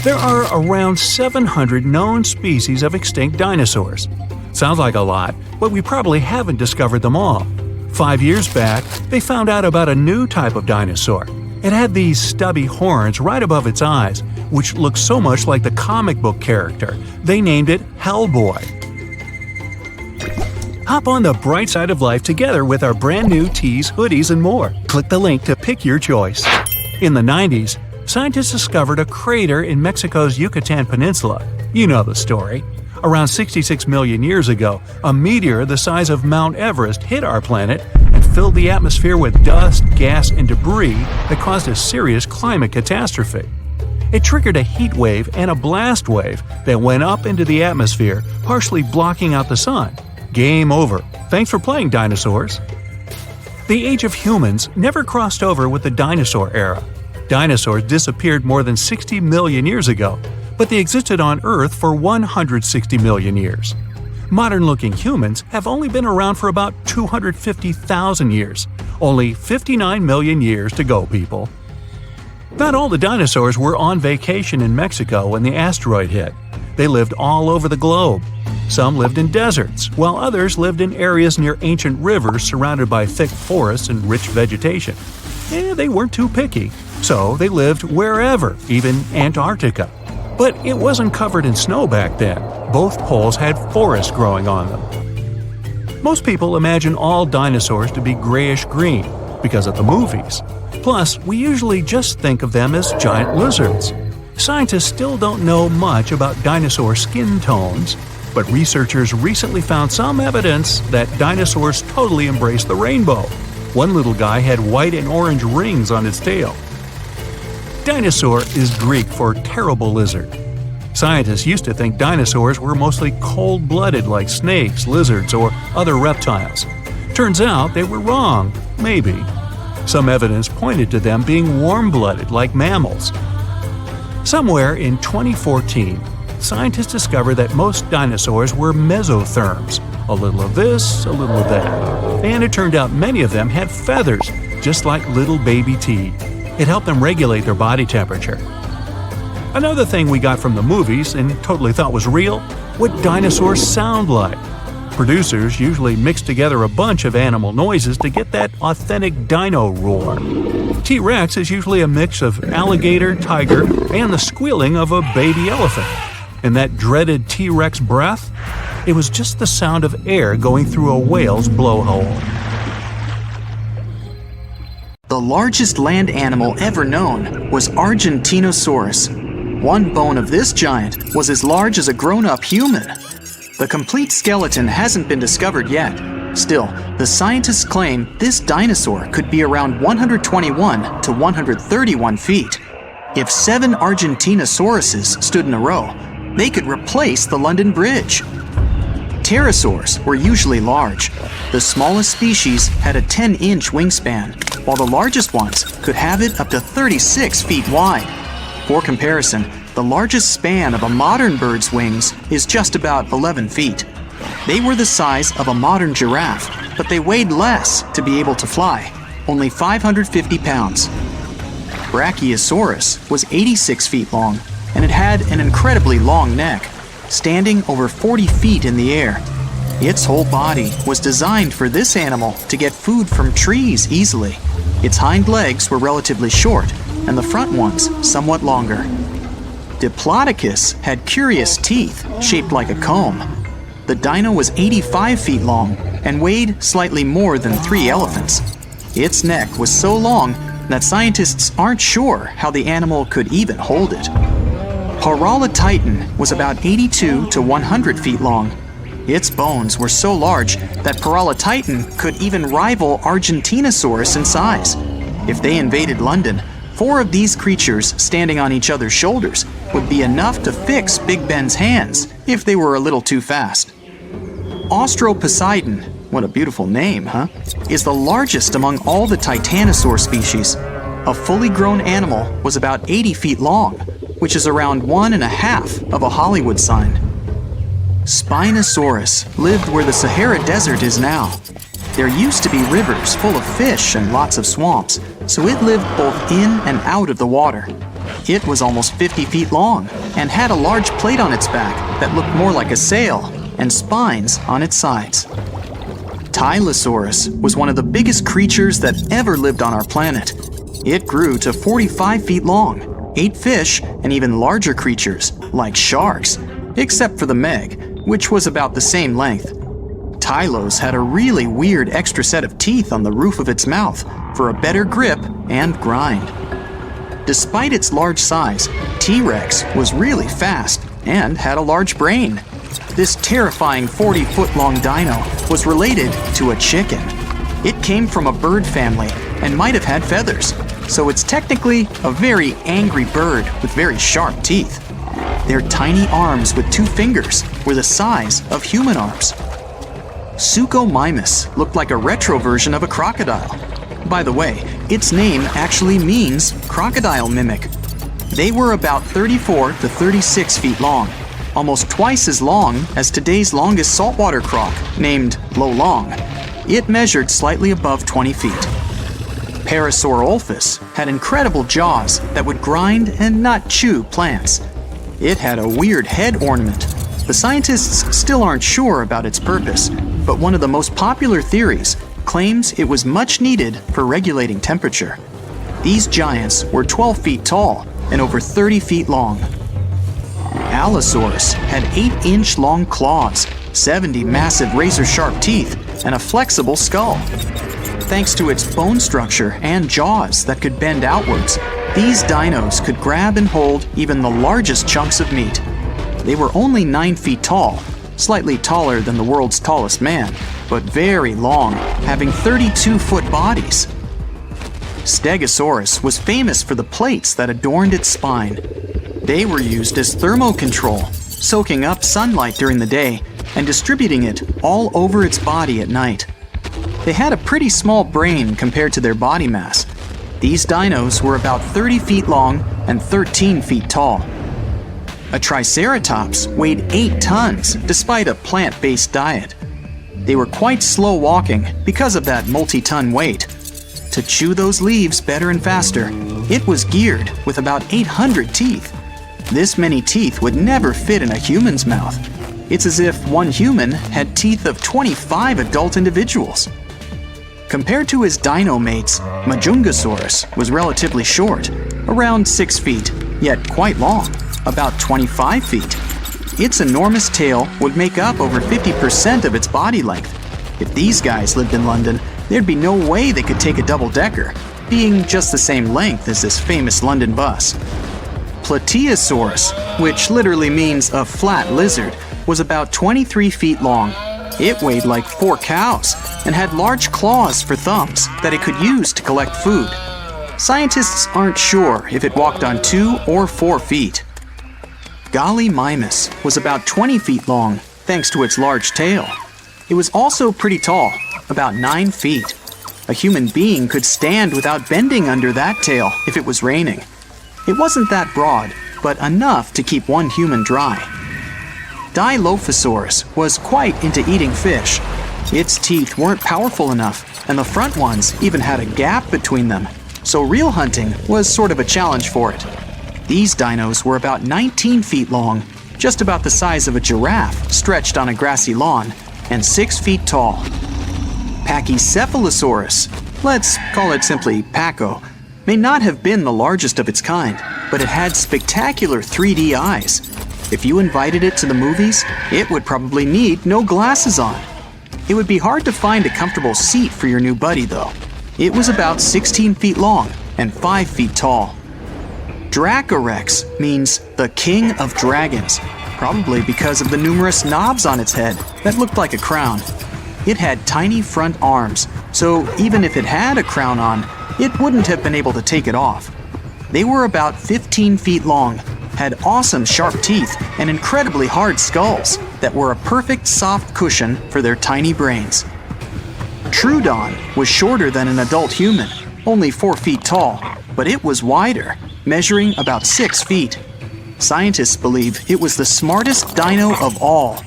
There are around 700 known species of extinct dinosaurs. Sounds like a lot, but we probably haven't discovered them all. 5 years back, they found out about a new type of dinosaur. It had these stubby horns right above its eyes, which looked so much like the comic book character. They named it Hellboy. Hop on the bright side of life together with our brand new tees, hoodies, and more. Click the link to pick your choice. In the 90s, scientists discovered a crater in Mexico's Yucatan Peninsula. You know the story. Around 66 million years ago, a meteor the size of Mount Everest hit our planet and filled the atmosphere with dust, gas, and debris that caused a serious climate catastrophe. It triggered a heat wave and a blast wave that went up into the atmosphere, partially blocking out the sun. Game over. Thanks for playing, dinosaurs. The age of humans never crossed over with the dinosaur era. Dinosaurs disappeared more than 60 million years ago, but they existed on Earth for 160 million years. Modern-looking humans have only been around for about 250,000 years. Only 59 million years to go, people. Not all the dinosaurs were on vacation in Mexico when the asteroid hit. They lived all over the globe. Some lived in deserts, while others lived in areas near ancient rivers surrounded by thick forests and rich vegetation. They weren't too picky, so they lived wherever, even Antarctica. But it wasn't covered in snow back then. Both poles had forests growing on them. Most people imagine all dinosaurs to be grayish-green because of the movies. Plus, we usually just think of them as giant lizards. Scientists still don't know much about dinosaur skin tones, but researchers recently found some evidence that dinosaurs totally embraced the rainbow. One little guy had white and orange rings on its tail. Dinosaur is Greek for terrible lizard. Scientists used to think dinosaurs were mostly cold-blooded like snakes, lizards, or other reptiles. Turns out they were wrong, maybe. Some evidence pointed to them being warm-blooded like mammals. Somewhere in 2014, scientists discovered that most dinosaurs were mesotherms, a little of this, a little of that. And it turned out many of them had feathers, just like little baby teeth. It helped them regulate their body temperature. Another thing we got from the movies and totally thought was real, what dinosaurs sound like. Producers usually mix together a bunch of animal noises to get that authentic dino roar. T-Rex is usually a mix of alligator, tiger, and the squealing of a baby elephant. And that dreaded T-Rex breath? It was just the sound of air going through a whale's blowhole. The largest land animal ever known was Argentinosaurus. One bone of this giant was as large as a grown-up human. The complete skeleton hasn't been discovered yet. Still, the scientists claim this dinosaur could be around 121 to 131 feet. If 7 Argentinosauruses stood in a row, they could replace the London Bridge. Pterosaurs were usually large. The smallest species had a 10-inch wingspan, while the largest ones could have it up to 36 feet wide. For comparison, the largest span of a modern bird's wings is just about 11 feet. They were the size of a modern giraffe, but they weighed less to be able to fly, only 550 pounds. Brachiosaurus was 86 feet long, and it had an incredibly long neck, standing over 40 feet in the air. Its whole body was designed for this animal to get food from trees easily. Its hind legs were relatively short, and the front ones somewhat longer. Diplodocus had curious teeth shaped like a comb. The dino was 85 feet long and weighed slightly more than 3 elephants. Its neck was so long that scientists aren't sure how the animal could even hold it. Paralotitan was about 82 to 100 feet long. Its bones were so large that Paralotitan could even rival Argentinosaurus in size. If they invaded London, 4 of these creatures standing on each other's shoulders would be enough to fix Big Ben's hands if they were a little too fast. Austroposeidon, what a beautiful name, huh? Is the largest among all the titanosaur species. A fully grown animal was about 80 feet long, which is around 1.5 of a Hollywood sign. Spinosaurus lived where the Sahara Desert is now. There used to be rivers full of fish and lots of swamps, so it lived both in and out of the water. It was almost 50 feet long and had a large plate on its back that looked more like a sail and spines on its sides. Tylosaurus was one of the biggest creatures that ever lived on our planet. It grew to 45 feet long, ate fish and even larger creatures, like sharks, except for the Meg, which was about the same length. Tylos had a really weird extra set of teeth on the roof of its mouth for a better grip and grind. Despite its large size, T-Rex was really fast and had a large brain. This terrifying 40-foot-long dino was related to a chicken. It came from a bird family and might have had feathers, so it's technically a very angry bird with very sharp teeth. Their tiny arms with 2 fingers were the size of human arms. Suchomimus looked like a retro version of a crocodile. By the way, its name actually means crocodile mimic. They were about 34 to 36 feet long, almost twice as long as today's longest saltwater croc, named Lolong. It measured slightly above 20 feet. Parasaurolophus had incredible jaws that would grind and not chew plants. It had a weird head ornament. The scientists still aren't sure about its purpose, but one of the most popular theories claims it was much needed for regulating temperature. These giants were 12 feet tall and over 30 feet long. Allosaurus had 8-inch long claws, 70 massive razor-sharp teeth, and a flexible skull. Thanks to its bone structure and jaws that could bend outwards, these dinos could grab and hold even the largest chunks of meat. They were only 9 feet tall, slightly taller than the world's tallest man, but very long, having 32-foot bodies. Stegosaurus was famous for the plates that adorned its spine. They were used as thermocontrol, soaking up sunlight during the day and distributing it all over its body at night. They had a pretty small brain compared to their body mass. These dinos were about 30 feet long and 13 feet tall. A triceratops weighed 8 tons despite a plant-based diet. They were quite slow walking because of that multi-ton weight. To chew those leaves better and faster, it was geared with about 800 teeth. This many teeth would never fit in a human's mouth. It's as if one human had teeth of 25 adult individuals. Compared to his dino mates, Majungasaurus was relatively short, around 6 feet, yet quite long, about 25 feet. Its enormous tail would make up over 50% of its body length. If these guys lived in London, there'd be no way they could take a double-decker. being just the same length as this famous London bus. Plateosaurus, which literally means a flat lizard, was about 23 feet long. It weighed like 4 cows and had large claws for thumbs that it could use to collect food. Scientists aren't sure if it walked on 2 or 4 feet. Gallimimus was about 20 feet long thanks to its large tail. It was also pretty tall, about 9 feet. A human being could stand without bending under that tail if it was raining. It wasn't that broad, but enough to keep one human dry. Dilophosaurus was quite into eating fish. Its teeth weren't powerful enough, and the front ones even had a gap between them, so real hunting was sort of a challenge for it. These dinos were about 19 feet long, just about the size of a giraffe stretched on a grassy lawn, and 6 feet tall. Pachycephalosaurus, let's call it simply Paco, may not have been the largest of its kind, but it had spectacular 3D eyes. If you invited it to the movies, it would probably need no glasses on. It would be hard to find a comfortable seat for your new buddy, though. It was about 16 feet long and 5 feet tall. Dracorex means the king of dragons, probably because of the numerous knobs on its head that looked like a crown. It had tiny front arms, so even if it had a crown on, it wouldn't have been able to take it off. They were about 15 feet long, had awesome sharp teeth, and incredibly hard skulls that were a perfect soft cushion for their tiny brains. Troodon was shorter than an adult human, only 4 feet tall, but it was wider, measuring about 6 feet. Scientists believe it was the smartest dino of all.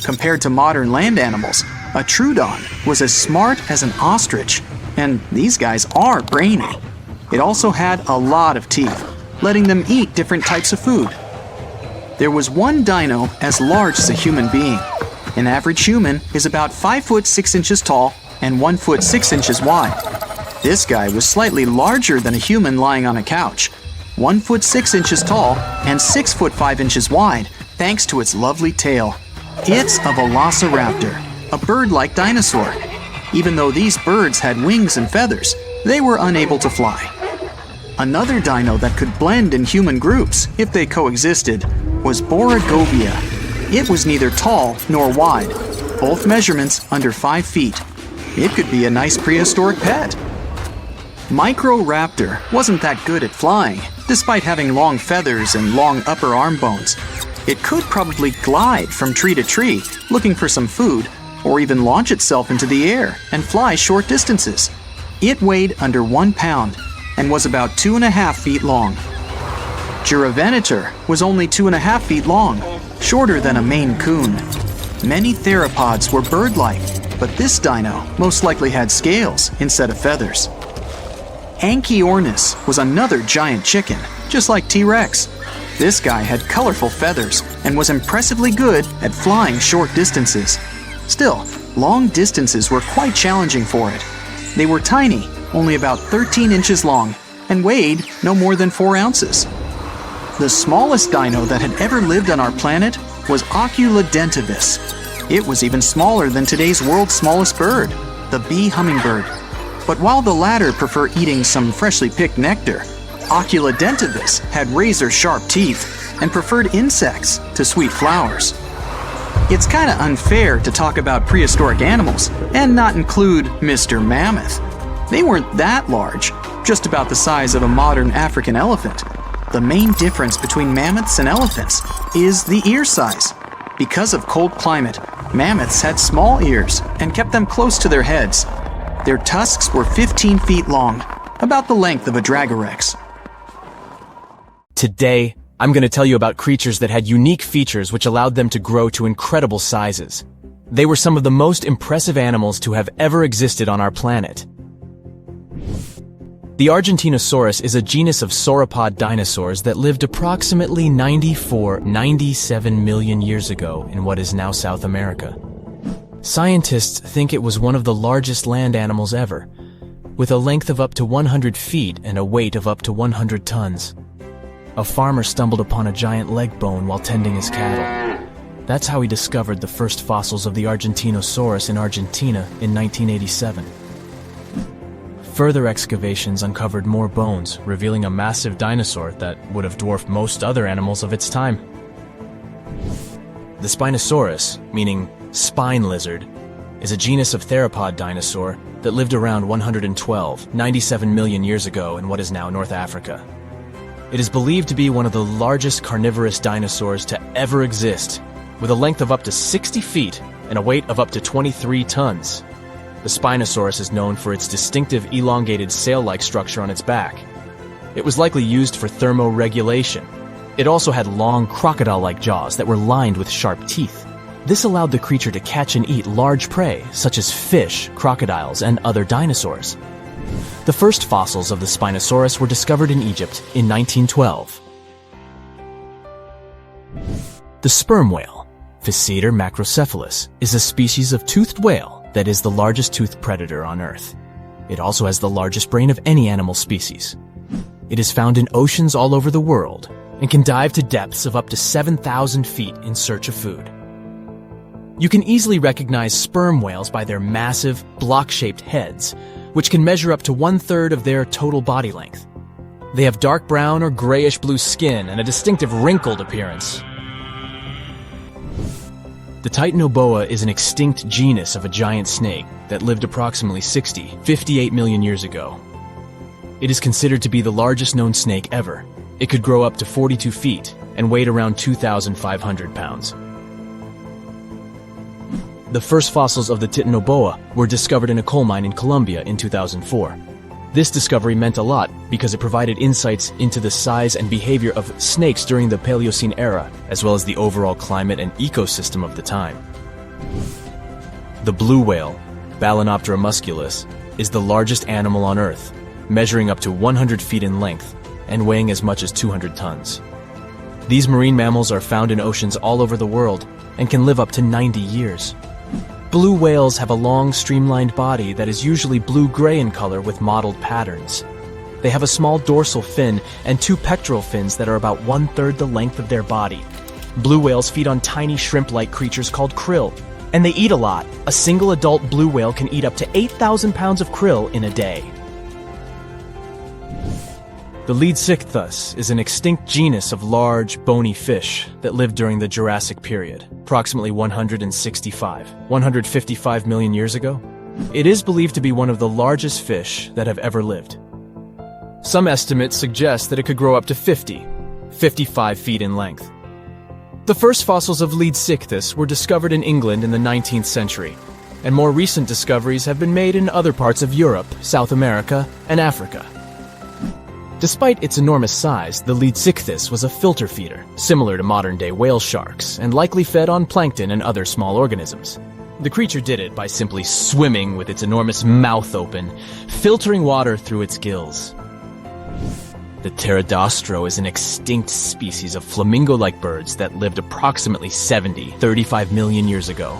Compared to modern land animals, a Troodon was as smart as an ostrich, and these guys are brainy. It also had a lot of teeth, letting them eat different types of food. There was one dino as large as a human being. An average human is about 5 foot 6 inches tall and 1 foot 6 inches wide. This guy was slightly larger than a human lying on a couch, 1 foot 6 inches tall and 6 foot 5 inches wide, thanks to its lovely tail. It's a velociraptor, a bird-like dinosaur. Even though these birds had wings and feathers, they were unable to fly. Another dino that could blend in human groups, if they coexisted, was Borogovia. It was neither tall nor wide, both measurements under 5 feet. It could be a nice prehistoric pet. Microraptor wasn't that good at flying, despite having long feathers and long upper arm bones. It could probably glide from tree to tree, looking for some food, or even launch itself into the air and fly short distances. It weighed under 1 pound and was about 2.5 feet long. Giravenator was only 2.5 feet long, shorter than a Maine Coon. Many theropods were bird-like, but this dino most likely had scales instead of feathers. Anchiornis was another giant chicken, just like T-Rex. This guy had colorful feathers and was impressively good at flying short distances. Still, long distances were quite challenging for it. They were tiny, only about 13 inches long, and weighed no more than 4 ounces. The smallest dino that had ever lived on our planet was Oculodentavis. It was even smaller than today's world's smallest bird, the bee hummingbird. But while the latter prefer eating some freshly picked nectar, Oculodentavis had razor-sharp teeth and preferred insects to sweet flowers. It's kinda unfair to talk about prehistoric animals and not include Mr. Mammoth. They weren't that large, just about the size of a modern African elephant. The main difference between mammoths and elephants is the ear size. Because of cold climate, mammoths had small ears and kept them close to their heads. Their tusks were 15 feet long, about the length of a Dragorex. Today, I'm going to tell you about creatures that had unique features which allowed them to grow to incredible sizes. They were some of the most impressive animals to have ever existed on our planet. The Argentinosaurus is a genus of sauropod dinosaurs that lived approximately 97 million years ago in what is now South America. Scientists think it was one of the largest land animals ever, with a length of up to 100 feet and a weight of up to 100 tons. A farmer stumbled upon a giant leg bone while tending his cattle. That's how he discovered the first fossils of the Argentinosaurus in Argentina in 1987. Further excavations uncovered more bones, revealing a massive dinosaur that would have dwarfed most other animals of its time. The Spinosaurus, meaning spine lizard, is a genus of theropod dinosaur that lived around 97 million years ago in what is now North Africa. It is believed to be one of the largest carnivorous dinosaurs to ever exist, with a length of up to 60 feet and a weight of up to 23 tons. The Spinosaurus is known for its distinctive elongated sail-like structure on its back. It was likely used for thermoregulation. It also had long crocodile-like jaws that were lined with sharp teeth. This allowed the creature to catch and eat large prey, such as fish, crocodiles, and other dinosaurs. The first fossils of the Spinosaurus were discovered in Egypt in 1912. The sperm whale, Physeter macrocephalus, is a species of toothed whale that is the largest toothed predator on Earth. It also has the largest brain of any animal species. It is found in oceans all over the world and can dive to depths of up to 7,000 feet in search of food. You can easily recognize sperm whales by their massive, block-shaped heads, which can measure up to 1/3 of their total body length. They have dark brown or grayish-blue skin and a distinctive wrinkled appearance. The Titanoboa is an extinct genus of a giant snake that lived approximately 58 million years ago. It is considered to be the largest known snake ever. It could grow up to 42 feet and weighed around 2,500 pounds. The first fossils of the Titanoboa were discovered in a coal mine in Colombia in 2004. This discovery meant a lot because it provided insights into the size and behavior of snakes during the Paleocene era, as well as the overall climate and ecosystem of the time. The blue whale, Balænoptera musculus, is the largest animal on Earth, measuring up to 100 feet in length and weighing as much as 200 tons. These marine mammals are found in oceans all over the world and can live up to 90 years. Blue whales have a long, streamlined body that is usually blue-gray in color with mottled patterns. They have a small dorsal fin and 2 pectoral fins that are about 1/3 the length of their body. Blue whales feed on tiny shrimp-like creatures called krill, and they eat a lot. A single adult blue whale can eat up to 8,000 pounds of krill in a day. The Leadsichthus is an extinct genus of large, bony fish that lived during the Jurassic period, approximately 155 million years ago. It is believed to be one of the largest fish that have ever lived. Some estimates suggest that it could grow up to 55 feet in length. The first fossils of Leadsichthus were discovered in England in the 19th century, and more recent discoveries have been made in other parts of Europe, South America, and Africa. Despite its enormous size, the Leadsichthus was a filter feeder, similar to modern-day whale sharks, and likely fed on plankton and other small organisms. The creature did it by simply swimming with its enormous mouth open, filtering water through its gills. The Pterodostro is an extinct species of flamingo-like birds that lived approximately 35 million years ago.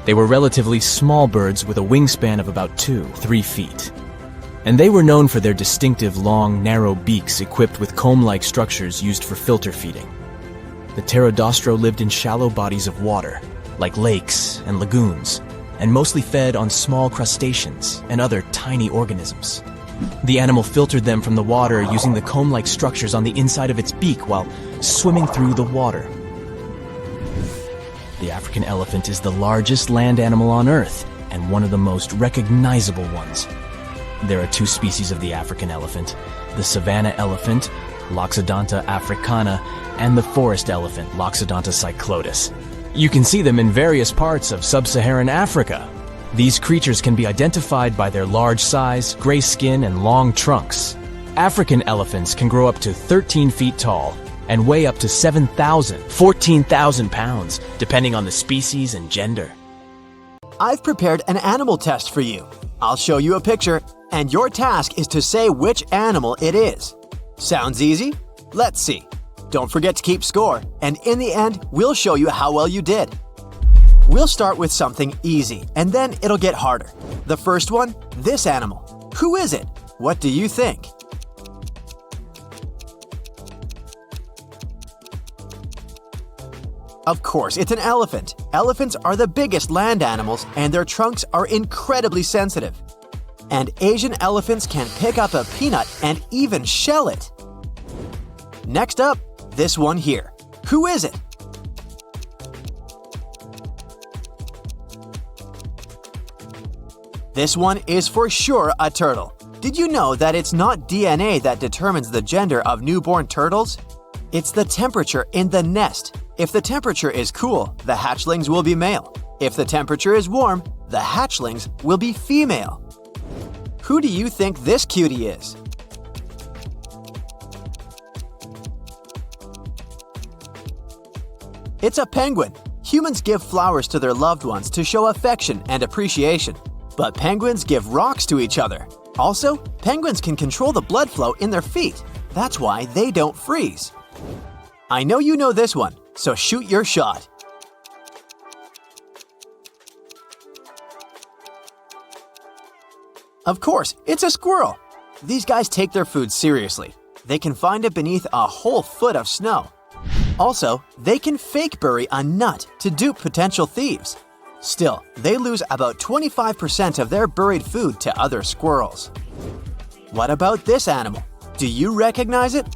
They were relatively small birds with a wingspan of about 2-3 feet. And they were known for their distinctive long, narrow beaks equipped with comb-like structures used for filter feeding. The Pterodostro lived in shallow bodies of water, like lakes and lagoons, and mostly fed on small crustaceans and other tiny organisms. The animal filtered them from the water using the comb-like structures on the inside of its beak while swimming through the water. The African elephant is the largest land animal on Earth and one of the most recognizable ones. There are 2 species of the African elephant, the savanna elephant, Loxodonta africana, and the forest elephant, Loxodonta cyclotis. You can see them in various parts of sub-Saharan Africa. These creatures can be identified by their large size, gray skin, and long trunks. African elephants can grow up to 13 feet tall and weigh up to 14,000 pounds, depending on the species and gender. I've prepared an animal test for you. I'll show you a picture, and your task is to say which animal it is. Sounds easy? Let's see. Don't forget to keep score, and in the end, we'll show you how well you did. We'll start with something easy, and then it'll get harder. The first one, this animal. Who is it? What do you think? Of course, it's an elephant. Elephants are the biggest land animals, and their trunks are incredibly sensitive. And Asian elephants can pick up a peanut and even shell it. Next up, this one here. Who is it? This one is for sure a turtle. Did you know that it's not DNA that determines the gender of newborn turtles? It's the temperature in the nest. If the temperature is cool, the hatchlings will be male. If the temperature is warm, the hatchlings will be female. Who do you think this cutie is? It's a penguin. Humans give flowers to their loved ones to show affection and appreciation. But penguins give rocks to each other. Also, penguins can control the blood flow in their feet. That's why they don't freeze. I know you know this one, so shoot your shot. Of course, it's a squirrel. These guys take their food seriously. They can find it beneath a whole foot of snow. Also, they can fake bury a nut to dupe potential thieves. Still, they lose about 25% of their buried food to other squirrels. What about this animal? Do you recognize it?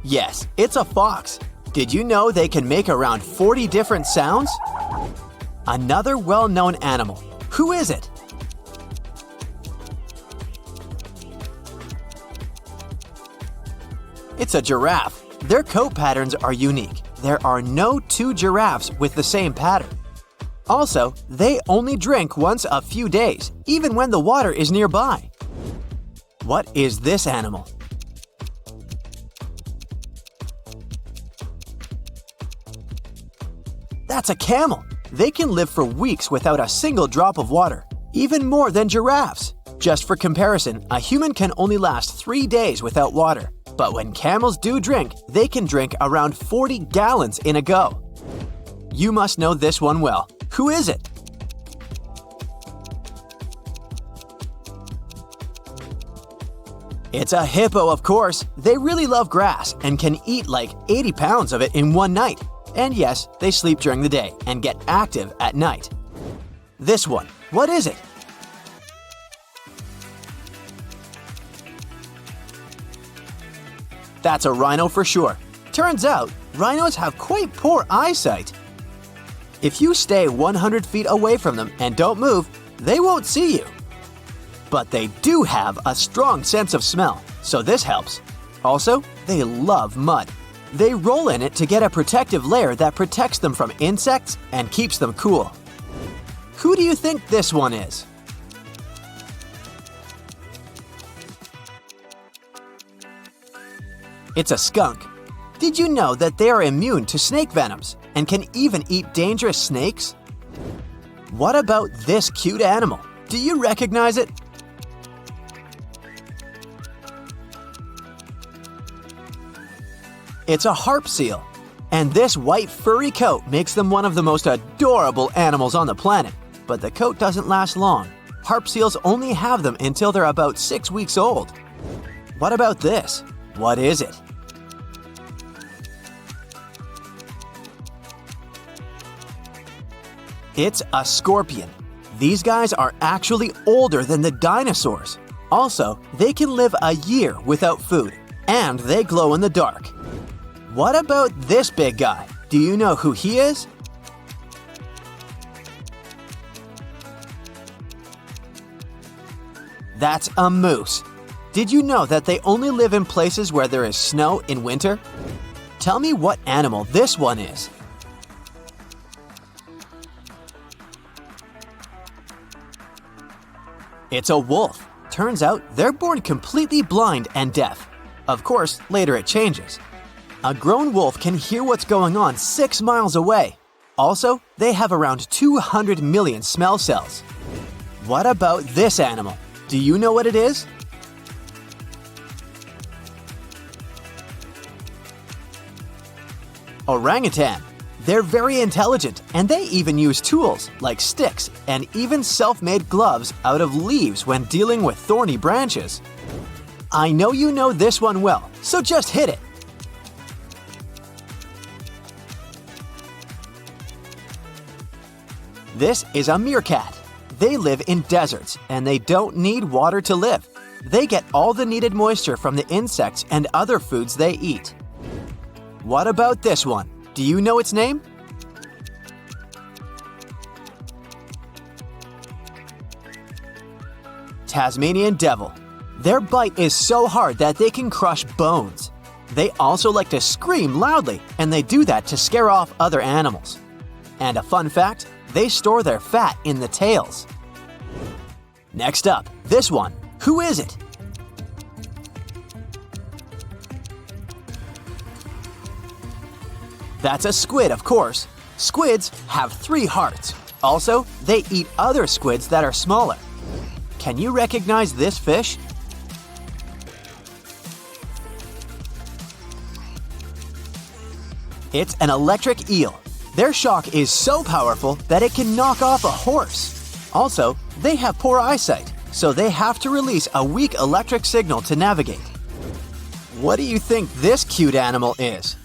Yes, it's a fox. Did you know they can make around 40 different sounds? Another well-known animal. Who is it? It's a giraffe. Their coat patterns are unique. There are no two giraffes with the same pattern. Also, they only drink once a few days, even when the water is nearby. What is this animal? That's a camel. They can live for weeks without a single drop of water, even more than giraffes. Just for comparison, a human can only last 3 days without water. But when camels do drink, they can drink around 40 gallons in a go. You must know this one well. Who is it? It's a hippo, of course. They really love grass and can eat like 80 pounds of it in one night. And yes, they sleep during the day and get active at night. This one, what is it? That's a rhino for sure. Turns out, rhinos have quite poor eyesight. If you stay 100 feet away from them and don't move, they won't see you. But they do have a strong sense of smell, so this helps. Also, they love mud. They roll in it to get a protective layer that protects them from insects and keeps them cool. Who do you think this one is? It's a skunk. Did you know that they are immune to snake venoms and can even eat dangerous snakes? What about this cute animal? Do you recognize it? It's a harp seal. And this white furry coat makes them one of the most adorable animals on the planet. But the coat doesn't last long. Harp seals only have them until they're about 6 weeks old. What about this? What is it? It's a scorpion. These guys are actually older than the dinosaurs. Also, they can live a year without food, and they glow in the dark. What about this big guy? Do you know who he is? That's a moose. Did you know that they only live in places where there is snow in winter? Tell me what animal this one is. It's a wolf. Turns out they're born completely blind and deaf. Of course, later it changes. A grown wolf can hear what's going on 6 miles away. Also, they have around 200 million smell cells. What about this animal? Do you know what it is? Orangutan. They're very intelligent, and they even use tools like sticks and even self-made gloves out of leaves when dealing with thorny branches. I know you know this one well, so just hit it. This is a meerkat. They live in deserts and they don't need water to live. They get all the needed moisture from the insects and other foods they eat. What about this one? Do you know its name? Tasmanian devil. Their bite is so hard that they can crush bones. They also like to scream loudly, and they do that to scare off other animals. And a fun fact, they store their fat in the tails. Next up, this one. Who is it? That's a squid, of course. Squids have 3 hearts. Also, they eat other squids that are smaller. Can you recognize this fish? It's an electric eel. Their shock is so powerful that it can knock off a horse. Also, they have poor eyesight, so they have to release a weak electric signal to navigate. What do you think this cute animal is?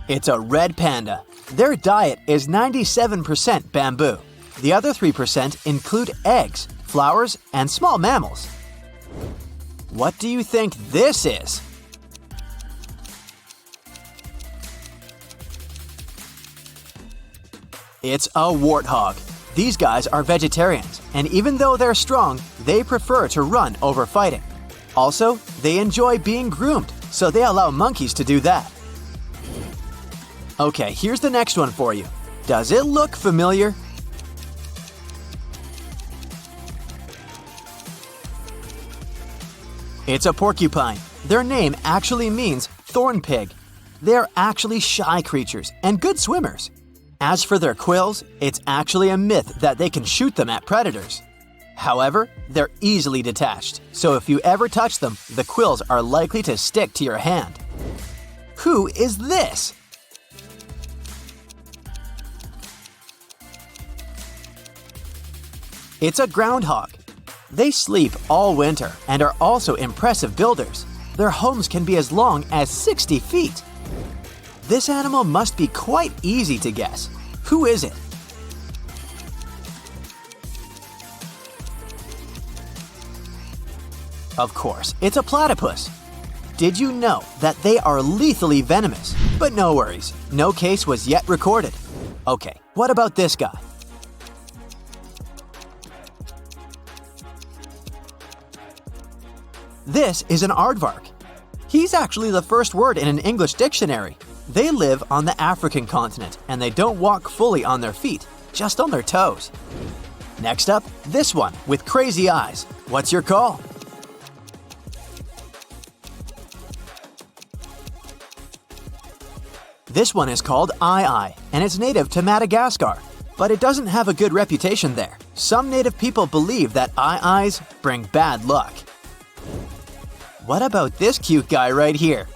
It's a red panda. Their diet is 97% bamboo. The other 3% include eggs, flowers, and small mammals. What do you think this is? It's a warthog. These guys are vegetarians, and even though they're strong, they prefer to run over fighting. Also, they enjoy being groomed, so they allow monkeys to do that. Okay, here's the next one for you. Does it look familiar? It's a porcupine. Their name actually means thorn pig. They're actually shy creatures and good swimmers. As for their quills, it's actually a myth that they can shoot them at predators. However, they're easily detached, so if you ever touch them, the quills are likely to stick to your hand. Who is this? It's a groundhog. They sleep all winter and are also impressive builders. Their homes can be as long as 60 feet. This animal must be quite easy to guess. Who is it? Of course, it's a platypus. Did you know that they are lethally venomous? But no worries, no case was yet recorded. Okay, what about this guy? This is an aardvark. He's actually the first word in an English dictionary. They live on the African continent and they don't walk fully on their feet, just on their toes. Next up, this one with crazy eyes. What's your call? This one is called Eye and it's native to Madagascar, but it doesn't have a good reputation there. Some native people believe that eyes bring bad luck. What about this cute guy right here?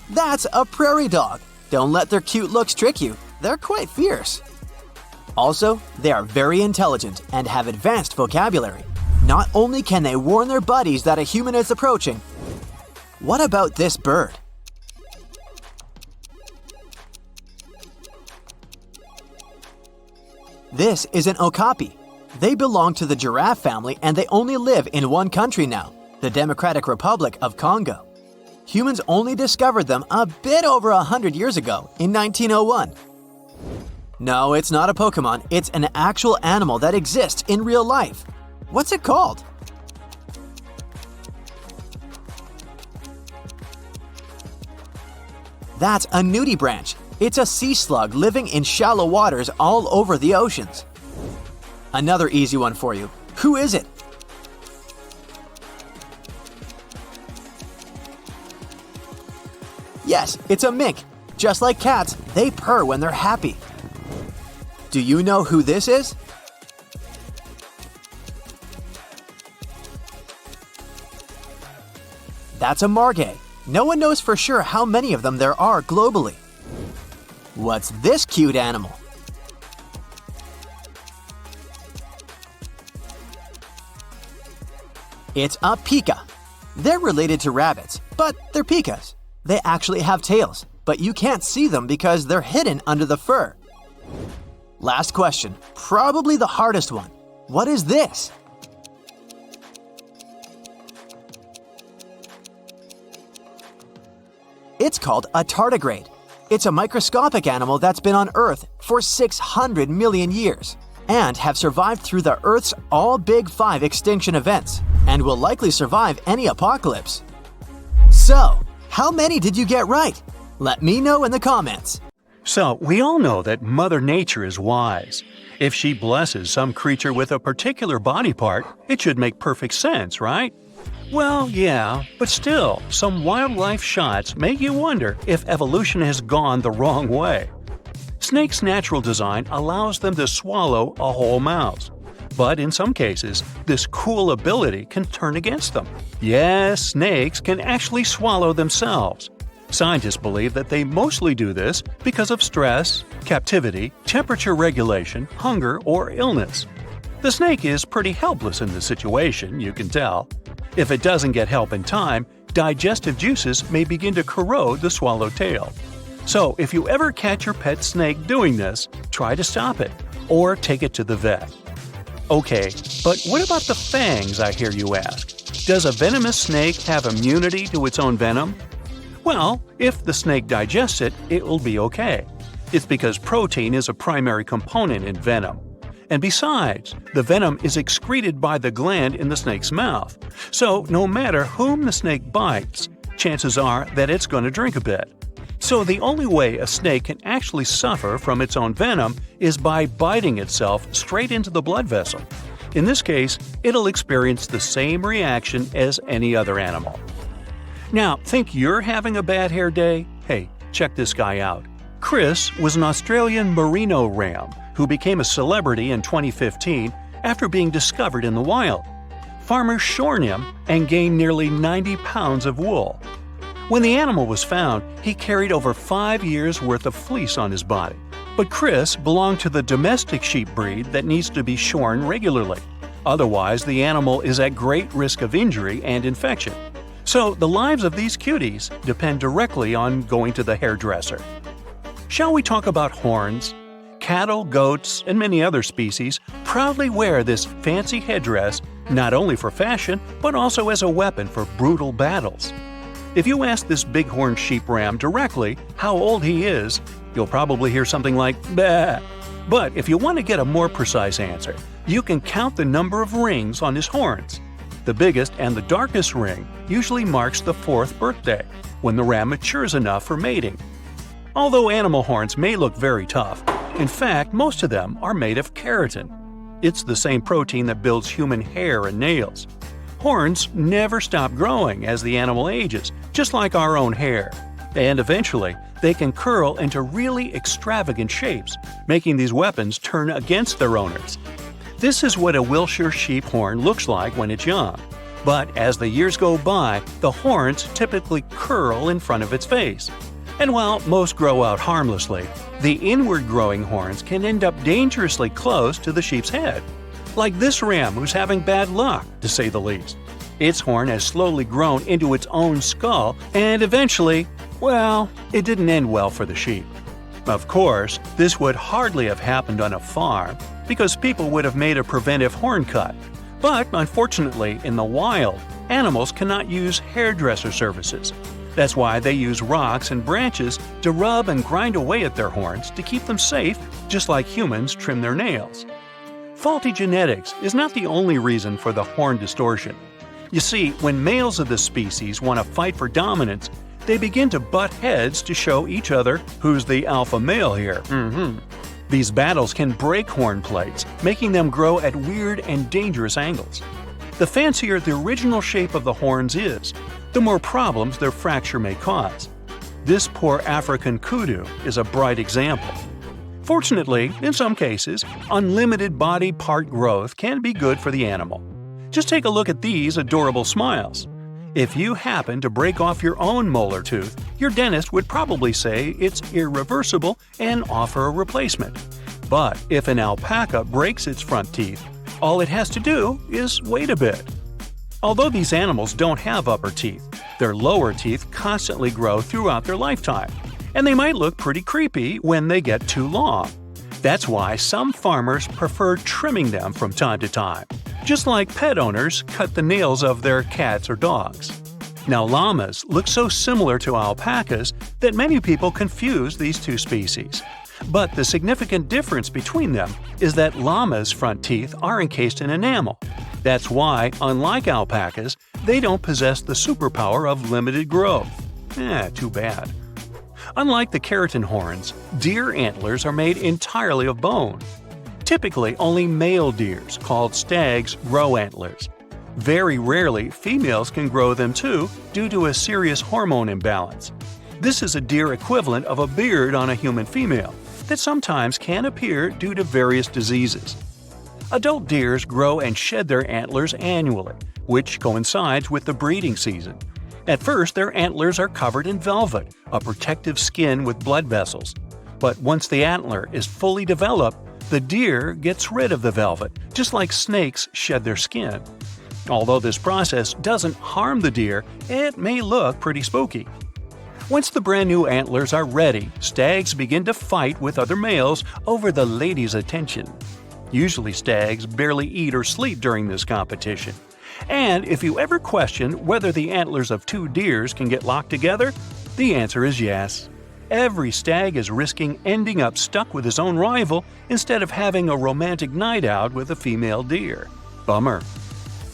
That's a prairie dog. Don't let their cute looks trick you. They're quite fierce. Also, they are very intelligent and have advanced vocabulary. Not only can they warn their buddies that a human is approaching, what about this bird? This is an okapi. They belong to the giraffe family and they only live in one country now, the Democratic Republic of Congo. Humans only discovered them a bit over 100 years ago, in 1901. No, it's not a Pokemon, it's an actual animal that exists in real life. What's it called? That's a nudibranch. It's a sea slug living in shallow waters all over the oceans. Another easy one for you. Who is it? Yes, it's a mink. Just like cats, they purr when they're happy. Do you know who this is? That's a margay. No one knows for sure how many of them there are globally. What's this cute animal? It's a pika. They're related to rabbits, but they're pikas. They actually have tails, but you can't see them because they're hidden under the fur. Last question, probably the hardest one. What is this? It's called a tardigrade. It's a microscopic animal that's been on Earth for 600 million years and have survived through the Earth's all Big Five extinction events and will likely survive any apocalypse. So, how many did you get right? Let me know in the comments. So, we all know that Mother Nature is wise. If she blesses some creature with a particular body part, it should make perfect sense, right? Well, yeah, but still, some wildlife shots make you wonder if evolution has gone the wrong way. Snakes' natural design allows them to swallow a whole mouse. But in some cases, this cool ability can turn against them. Yes, snakes can actually swallow themselves. Scientists believe that they mostly do this because of stress, captivity, temperature regulation, hunger, or illness. The snake is pretty helpless in this situation, you can tell. If it doesn't get help in time, digestive juices may begin to corrode the swallowed tail. So if you ever catch your pet snake doing this, try to stop it, or take it to the vet. Okay, but what about the fangs, I hear you ask? Does a venomous snake have immunity to its own venom? Well, if the snake digests it, it will be okay. It's because protein is a primary component in venom. And besides, the venom is excreted by the gland in the snake's mouth. So no matter whom the snake bites, chances are that it's going to drink a bit. So the only way a snake can actually suffer from its own venom is by biting itself straight into the blood vessel. In this case, it'll experience the same reaction as any other animal. Now, think you're having a bad hair day? Hey, check this guy out. Chris was an Australian merino ram who became a celebrity in 2015 after being discovered in the wild. Farmers shorn him and gained nearly 90 pounds of wool. When the animal was found, he carried over 5 years' worth of fleece on his body. But Chris belonged to the domestic sheep breed that needs to be shorn regularly. Otherwise, the animal is at great risk of injury and infection. So the lives of these cuties depend directly on going to the hairdresser. Shall we talk about horns? Cattle, goats, and many other species proudly wear this fancy headdress not only for fashion, but also as a weapon for brutal battles. If you ask this bighorn sheep ram directly how old he is, you'll probably hear something like, "Bah." But if you want to get a more precise answer, you can count the number of rings on his horns. The biggest and the darkest ring usually marks the 4th birthday, when the ram matures enough for mating. Although animal horns may look very tough, in fact, most of them are made of keratin. It's the same protein that builds human hair and nails. Horns never stop growing as the animal ages, just like our own hair. And eventually, they can curl into really extravagant shapes, making these weapons turn against their owners. This is what a Wiltshire sheep horn looks like when it's young. But as the years go by, the horns typically curl in front of its face. And while most grow out harmlessly, the inward-growing horns can end up dangerously close to the sheep's head. Like this ram who's having bad luck, to say the least. Its horn has slowly grown into its own skull, and eventually, well, it didn't end well for the sheep. Of course, this would hardly have happened on a farm, because people would have made a preventive horn cut. But unfortunately, in the wild, animals cannot use hairdresser services. That's why they use rocks and branches to rub and grind away at their horns to keep them safe, just like humans trim their nails. Faulty genetics is not the only reason for the horn distortion. You see, when males of this species want to fight for dominance, they begin to butt heads to show each other who's the alpha male here. These battles can break horn plates, making them grow at weird and dangerous angles. The fancier the original shape of the horns is, the more problems their fracture may cause. This poor African kudu is a bright example. Fortunately, in some cases, unlimited body part growth can be good for the animal. Just take a look at these adorable smiles. If you happen to break off your own molar tooth, your dentist would probably say it's irreversible and offer a replacement. But if an alpaca breaks its front teeth, all it has to do is wait a bit. Although these animals don't have upper teeth, their lower teeth constantly grow throughout their lifetime, and they might look pretty creepy when they get too long. That's why some farmers prefer trimming them from time to time, just like pet owners cut the nails of their cats or dogs. Now, llamas look so similar to alpacas that many people confuse these two species. But the significant difference between them is that llamas' front teeth are encased in enamel. That's why, unlike alpacas, they don't possess the superpower of limited growth. Too bad. Unlike the keratin horns, deer antlers are made entirely of bone. Typically, only male deers, called stags, grow antlers. Very rarely, females can grow them too due to a serious hormone imbalance. This is a deer equivalent of a beard on a human female that sometimes can appear due to various diseases. Adult deers grow and shed their antlers annually, which coincides with the breeding season. At first, their antlers are covered in velvet, a protective skin with blood vessels. But once the antler is fully developed, the deer gets rid of the velvet, just like snakes shed their skin. Although this process doesn't harm the deer, it may look pretty spooky. Once the brand new antlers are ready, stags begin to fight with other males over the ladies' attention. Usually stags barely eat or sleep during this competition. And if you ever question whether the antlers of two deers can get locked together, the answer is yes. Every stag is risking ending up stuck with his own rival instead of having a romantic night out with a female deer. Bummer.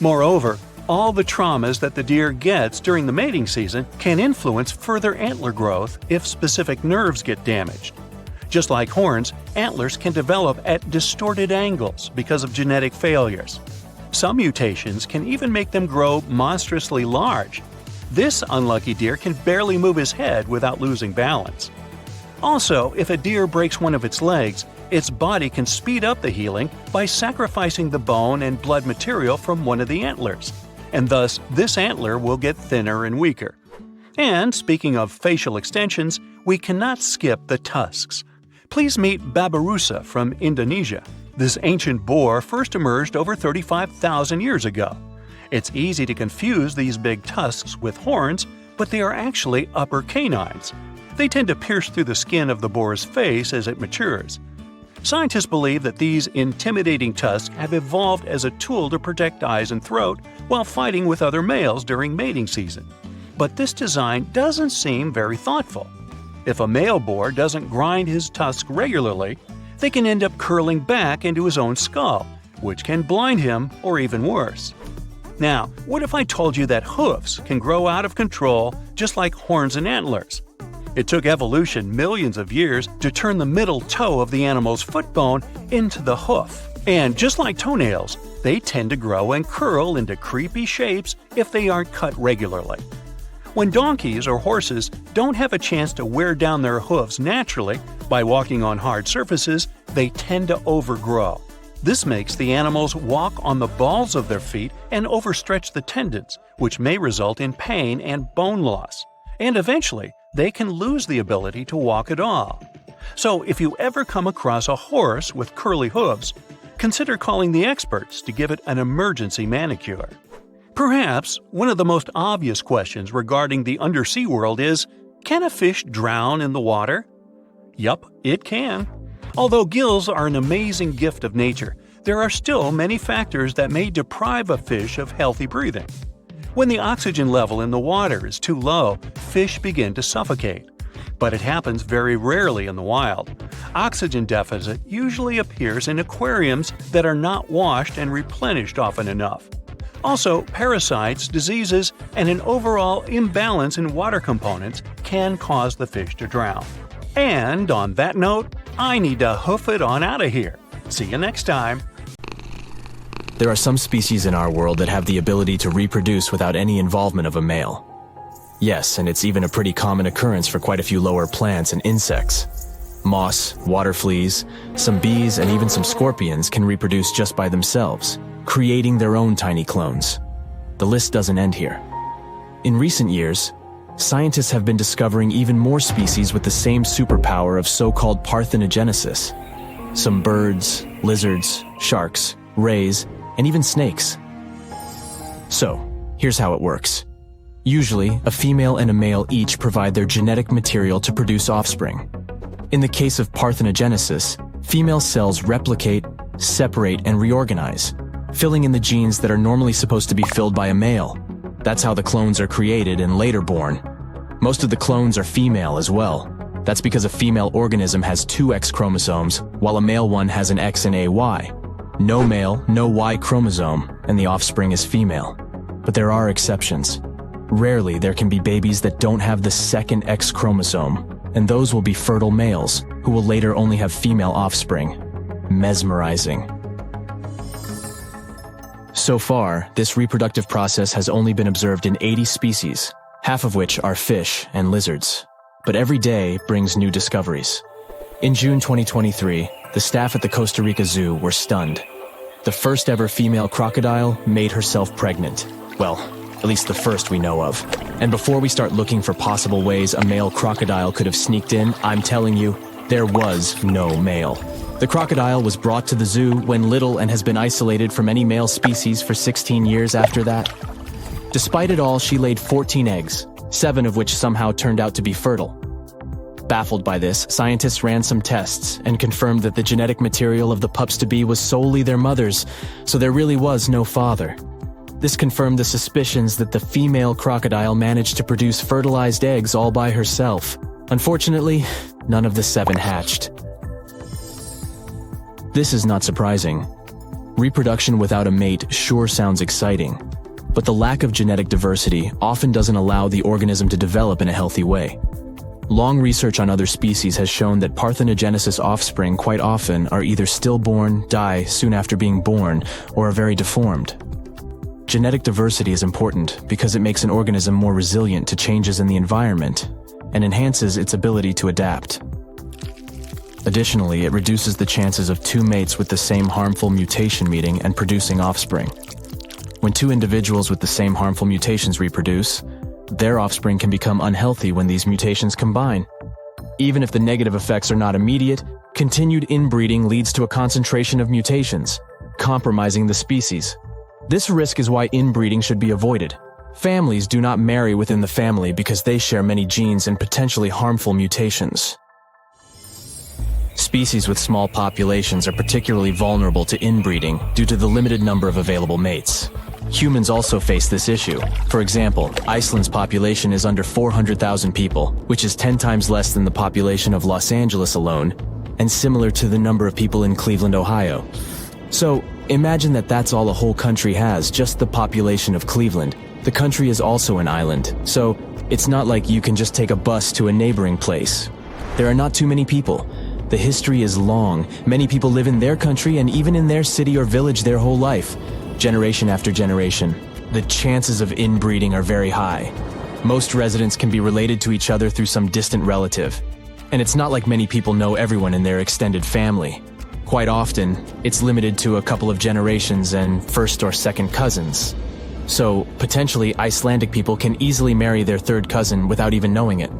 Moreover, all the traumas that the deer gets during the mating season can influence further antler growth if specific nerves get damaged. Just like horns, antlers can develop at distorted angles because of genetic failures. Some mutations can even make them grow monstrously large. This unlucky deer can barely move his head without losing balance. Also, if a deer breaks one of its legs, its body can speed up the healing by sacrificing the bone and blood material from one of the antlers, and thus this antler will get thinner and weaker. And speaking of facial extensions, we cannot skip the tusks. Please meet Babirusa from Indonesia. This ancient boar first emerged over 35,000 years ago. It's easy to confuse these big tusks with horns, but they are actually upper canines. They tend to pierce through the skin of the boar's face as it matures. Scientists believe that these intimidating tusks have evolved as a tool to protect eyes and throat while fighting with other males during mating season. But this design doesn't seem very thoughtful. If a male boar doesn't grind his tusks regularly, they can end up curling back into his own skull, which can blind him or even worse. Now, what if I told you that hoofs can grow out of control just like horns and antlers? It took evolution millions of years to turn the middle toe of the animal's foot bone into the hoof. And just like toenails, they tend to grow and curl into creepy shapes if they aren't cut regularly. When donkeys or horses don't have a chance to wear down their hooves naturally by walking on hard surfaces, they tend to overgrow. This makes the animals walk on the balls of their feet and overstretch the tendons, which may result in pain and bone loss. And eventually, they can lose the ability to walk at all. So if you ever come across a horse with curly hooves, consider calling the experts to give it an emergency manicure. Perhaps one of the most obvious questions regarding the undersea world is, can a fish drown in the water? Yup, it can. Although gills are an amazing gift of nature, there are still many factors that may deprive a fish of healthy breathing. When the oxygen level in the water is too low, fish begin to suffocate. But it happens very rarely in the wild. Oxygen deficit usually appears in aquariums that are not washed and replenished often enough. Also, parasites, diseases, and an overall imbalance in water components can cause the fish to drown. And on that note, I need to hoof it on out of here. See you next time. There are some species in our world that have the ability to reproduce without any involvement of a male. Yes, and it's even a pretty common occurrence for quite a few lower plants and insects. Moss, water fleas, some bees, and even some scorpions can reproduce just by themselves, creating their own tiny clones. The list doesn't end here. In recent years, scientists have been discovering even more species with the same superpower of so-called parthenogenesis. Some birds, lizards, sharks, rays, and even snakes. So, Here's how it works. Usually, a female and a male each provide their genetic material to produce offspring. In the case of parthenogenesis, female cells replicate, separate, and reorganize, filling in the genes that are normally supposed to be filled by a male. That's how the clones are created and later born. Most of the clones are female as well. That's because a female organism has 2 X chromosomes, while a male one has an X and a Y. No male, no Y chromosome, and the offspring is female. But there are exceptions. Rarely there can be babies that don't have the second X chromosome, and those will be fertile males, who will later only have female offspring. Mesmerizing. So far, this reproductive process has only been observed in 80 species, half of which are fish and lizards. But every day brings new discoveries. In June 2023, the staff at the Costa Rica Zoo were stunned. The first ever female crocodile made herself pregnant. Well, at least the first we know of. And before we start looking for possible ways a male crocodile could have sneaked in, I'm telling you, there was no male. The crocodile was brought to the zoo when little and has been isolated from any male species for 16 years after that. Despite it all, she laid 14 eggs, 7 of which somehow turned out to be fertile. Baffled by this, scientists ran some tests and confirmed that the genetic material of the pups-to-be was solely their mother's, so there really was no father. This confirmed the suspicions that the female crocodile managed to produce fertilized eggs all by herself. Unfortunately, none of the 7 hatched. This is not surprising. Reproduction without a mate sure sounds exciting, but the lack of genetic diversity often doesn't allow the organism to develop in a healthy way. Long research on other species has shown that parthenogenesis offspring quite often are either stillborn, die soon after being born, or are very deformed. Genetic diversity is important because it makes an organism more resilient to changes in the environment and enhances its ability to adapt. Additionally, it reduces the chances of 2 mates with the same harmful mutation meeting and producing offspring. When 2 individuals with the same harmful mutations reproduce, their offspring can become unhealthy when these mutations combine. Even if the negative effects are not immediate, continued inbreeding leads to a concentration of mutations, compromising the species. This risk is why inbreeding should be avoided. Families do not marry within the family because they share many genes and potentially harmful mutations. Species with small populations are particularly vulnerable to inbreeding due to the limited number of available mates. Humans also face this issue. For example, Iceland's population is under 400,000 people, which is 10 times less than the population of Los Angeles alone, and similar to the number of people in Cleveland, Ohio. So, imagine that that's all a whole country has, just the population of Cleveland. The country is also an island, so it's not like you can just take a bus to a neighboring place. There are not too many people. The history is long. Many people live in their country and even in their city or village their whole life, generation after generation. The chances of inbreeding are very high. Most residents can be related to each other through some distant relative. And it's not like many people know everyone in their extended family. Quite often, it's limited to a couple of generations and first or second cousins. So, potentially, Icelandic people can easily marry their third cousin without even knowing it.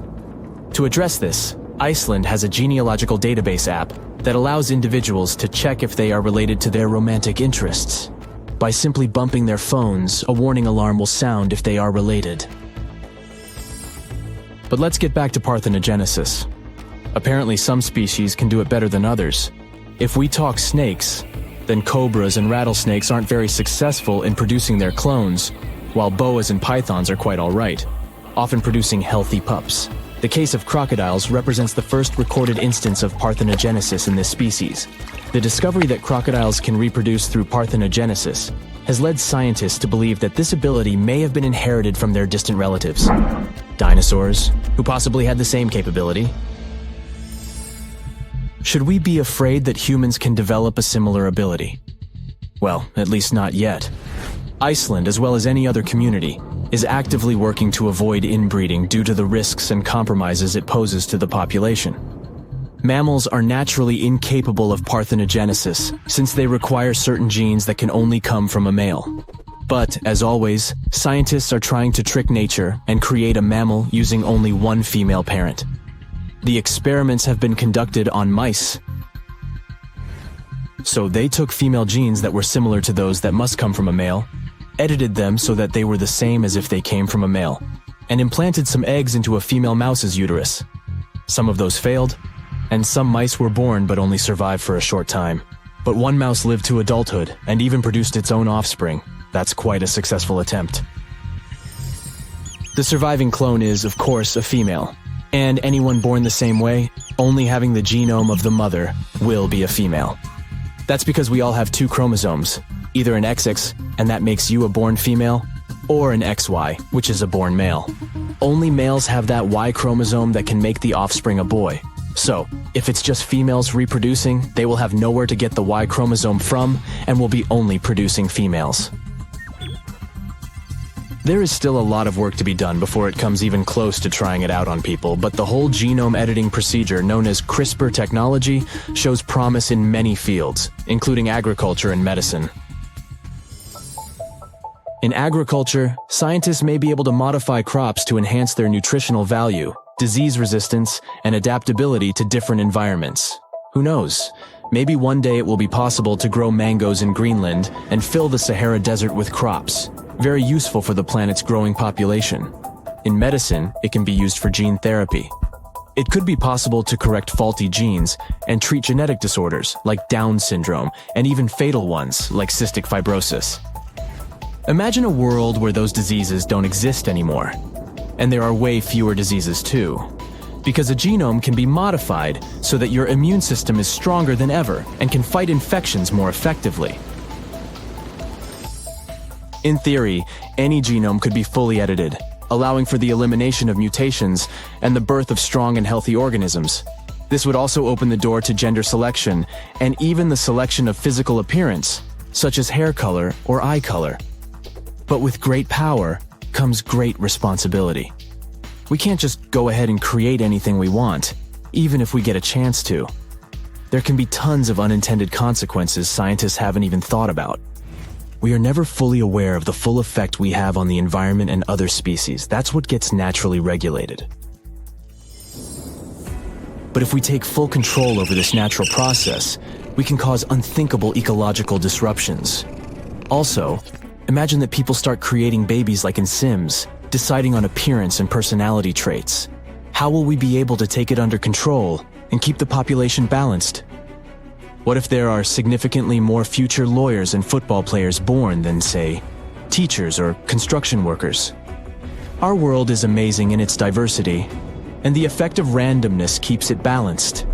To address this, Iceland has a genealogical database app that allows individuals to check if they are related to their romantic interests. By simply bumping their phones, a warning alarm will sound if they are related. But let's get back to parthenogenesis. Apparently some species can do it better than others. If we talk snakes, then cobras and rattlesnakes aren't very successful in producing their clones, while boas and pythons are quite alright, often producing healthy pups. The case of crocodiles represents the first recorded instance of parthenogenesis in this species. The discovery that crocodiles can reproduce through parthenogenesis has led scientists to believe that this ability may have been inherited from their distant relatives. Dinosaurs, who possibly had the same capability. Should we be afraid that humans can develop a similar ability? Well, at least not yet. Iceland, as well as any other community, is actively working to avoid inbreeding due to the risks and compromises it poses to the population. Mammals are naturally incapable of parthenogenesis, since they require certain genes that can only come from a male. But, as always, scientists are trying to trick nature and create a mammal using only one female parent. The experiments have been conducted on mice. So they took female genes that were similar to those that must come from a male, edited them so that they were the same as if they came from a male, and implanted some eggs into a female mouse's uterus. Some of those failed, and some mice were born but only survived for a short time. But one mouse lived to adulthood and even produced its own offspring. That's quite a successful attempt. The surviving clone is, of course, a female, and anyone born the same way, only having the genome of the mother, will be a female. That's because we all have two chromosomes, either an XX, and that makes you a born female, or an XY, which is a born male. Only males have that Y chromosome that can make the offspring a boy. So, if it's just females reproducing, they will have nowhere to get the Y chromosome from and will be only producing females. There is still a lot of work to be done before it comes even close to trying it out on people, but the whole genome editing procedure known as CRISPR technology shows promise in many fields, including agriculture and medicine. In agriculture, scientists may be able to modify crops to enhance their nutritional value, disease resistance, and adaptability to different environments. Who knows? Maybe one day it will be possible to grow mangoes in Greenland and fill the Sahara Desert with crops, very useful for the planet's growing population. In medicine, it can be used for gene therapy. It could be possible to correct faulty genes and treat genetic disorders like Down syndrome and even fatal ones like cystic fibrosis. Imagine a world where those diseases don't exist anymore. And there are way fewer diseases too. Because a genome can be modified so that your immune system is stronger than ever and can fight infections more effectively. In theory, any genome could be fully edited, allowing for the elimination of mutations and the birth of strong and healthy organisms. This would also open the door to gender selection and even the selection of physical appearance, such as hair color or eye color. But with great power comes great responsibility. We can't just go ahead and create anything we want, even if we get a chance to. There can be tons of unintended consequences scientists haven't even thought about. We are never fully aware of the full effect we have on the environment and other species. That's what gets naturally regulated. But if we take full control over this natural process, we can cause unthinkable ecological disruptions. Also, imagine that people start creating babies like in Sims, deciding on appearance and personality traits. How will we be able to take it under control and keep the population balanced? What if there are significantly more future lawyers and football players born than, say, teachers or construction workers? Our world is amazing in its diversity, and the effect of randomness keeps it balanced.